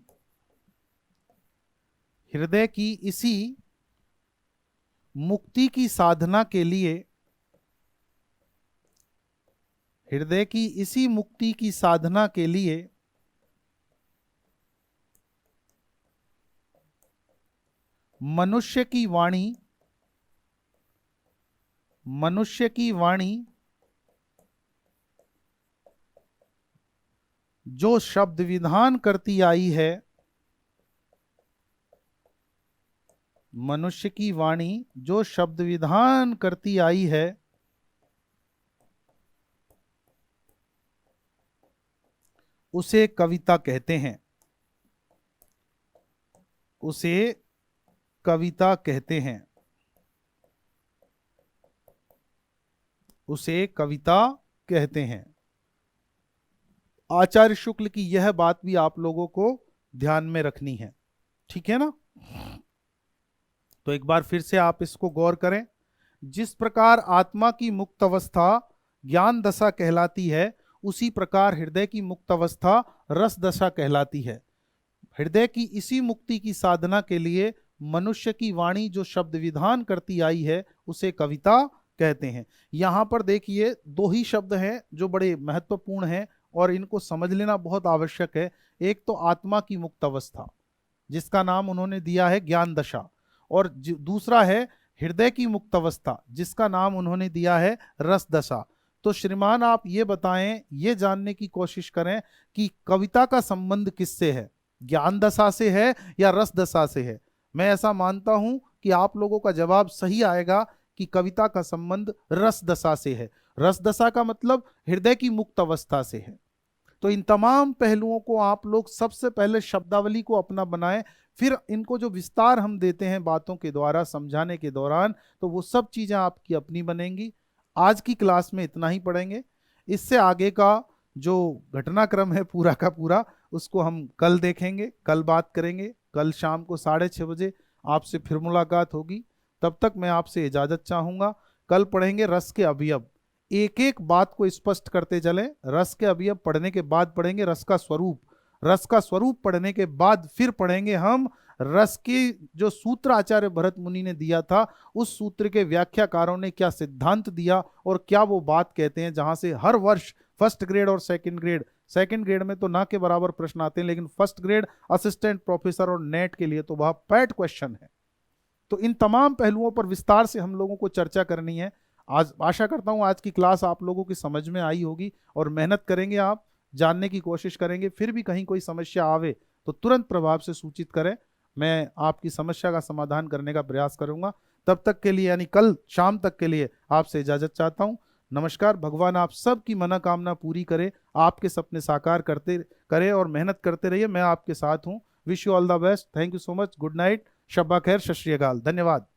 मुक्ति की साधना के लिए, हृदय की इसी मुक्ति की साधना के लिए मनुष्य की वाणी जो शब्द विधान करती आई है, मनुष्य की वाणी जो शब्द विधान करती आई है, उसे कविता कहते हैं, उसे कविता कहते हैं, उसे कविता कहते हैं। आचार्य शुक्ल की यह बात भी आप लोगों को ध्यान में रखनी है, ठीक है ना। तो एक बार फिर से आप इसको गौर करें। जिस प्रकार आत्मा की मुक्त अवस्था ज्ञान दशा कहलाती है, उसी प्रकार हृदय की मुक्त अवस्था रस दशा कहलाती है। हृदय की इसी मुक्ति की साधना के लिए मनुष्य की वाणी जो शब्द विधान करती आई है, उसे कविता कहते हैं। यहां पर देखिए दो ही शब्द हैं जो बड़े महत्वपूर्ण हैं और इनको समझ लेना बहुत आवश्यक है। एक तो आत्मा की मुक्त अवस्था जिसका नाम उन्होंने दिया है ज्ञान दशा, और दूसरा है हृदय की मुक्त अवस्था जिसका नाम उन्होंने दिया है रस दशा। तो श्रीमान आप ये बताएं, ये जानने की कोशिश करें कि कविता का संबंध किससे है, ज्ञान दशा से है या रस दशा से है। मैं ऐसा मानता हूं कि आप लोगों का जवाब सही आएगा कि कविता का संबंध रस दशा से है। रस दशा का मतलब हृदय की मुक्त अवस्था से है। तो इन तमाम पहलुओं को आप लोग सबसे पहले शब्दावली को अपना बनाएं, फिर इनको जो विस्तार हम देते हैं बातों के द्वारा समझाने के दौरान, तो वो सब चीजें आपकी अपनी बनेंगी। आज की क्लास में इतना ही पढ़ेंगे। इससे आगे का जो घटनाक्रम है पूरा का पूरा, उसको हम कल देखेंगे, कल बात करेंगे। कल शाम को 6:30 बजे आपसे फिर मुलाकात होगी। तब तक मैं आपसे इजाजत चाहूंगा। कल पढ़ेंगे रस के अवयव, एक एक बात को स्पष्ट करते चलें। रस के अवयव पढ़ने के बाद पढ़ेंगे रस का स्वरूप, रस का स्वरूप पढ़ने के बाद फिर पढ़ेंगे हम रस की जो सूत्र आचार्य भरत मुनि ने दिया था, उस सूत्र के व्याख्याकारों ने क्या सिद्धांत दिया और क्या वो बात कहते हैं, जहां से हर वर्ष फर्स्ट ग्रेड और सेकंड ग्रेड में तो ना के बराबर प्रश्न आते हैं, लेकिन फर्स्ट ग्रेड असिस्टेंट प्रोफेसर और नेट के लिए तो वह पैट क्वेश्चन है। तो इन तमाम पहलुओं पर विस्तार से हम लोगों को चर्चा करनी है। आज आशा करता हूं आज की क्लास आप लोगों की समझ में आई होगी और मेहनत करेंगे, आप जानने की कोशिश करेंगे। फिर भी कहीं कोई समस्या आवे तो तुरंत प्रभाव से सूचित करें, मैं आपकी समस्या का समाधान करने का प्रयास करूंगा। तब तक के लिए यानी कल शाम तक के लिए आपसे इजाजत चाहता हूं। नमस्कार। भगवान आप सबकी मनोकामना पूरी करे, आपके सपने साकार करते करे और मेहनत करते रहिए। मैं आपके साथ हूं। Wish you all the best. Thank you so much. Good night, शब्बा खैर, सत श्री अकाल। धन्यवाद।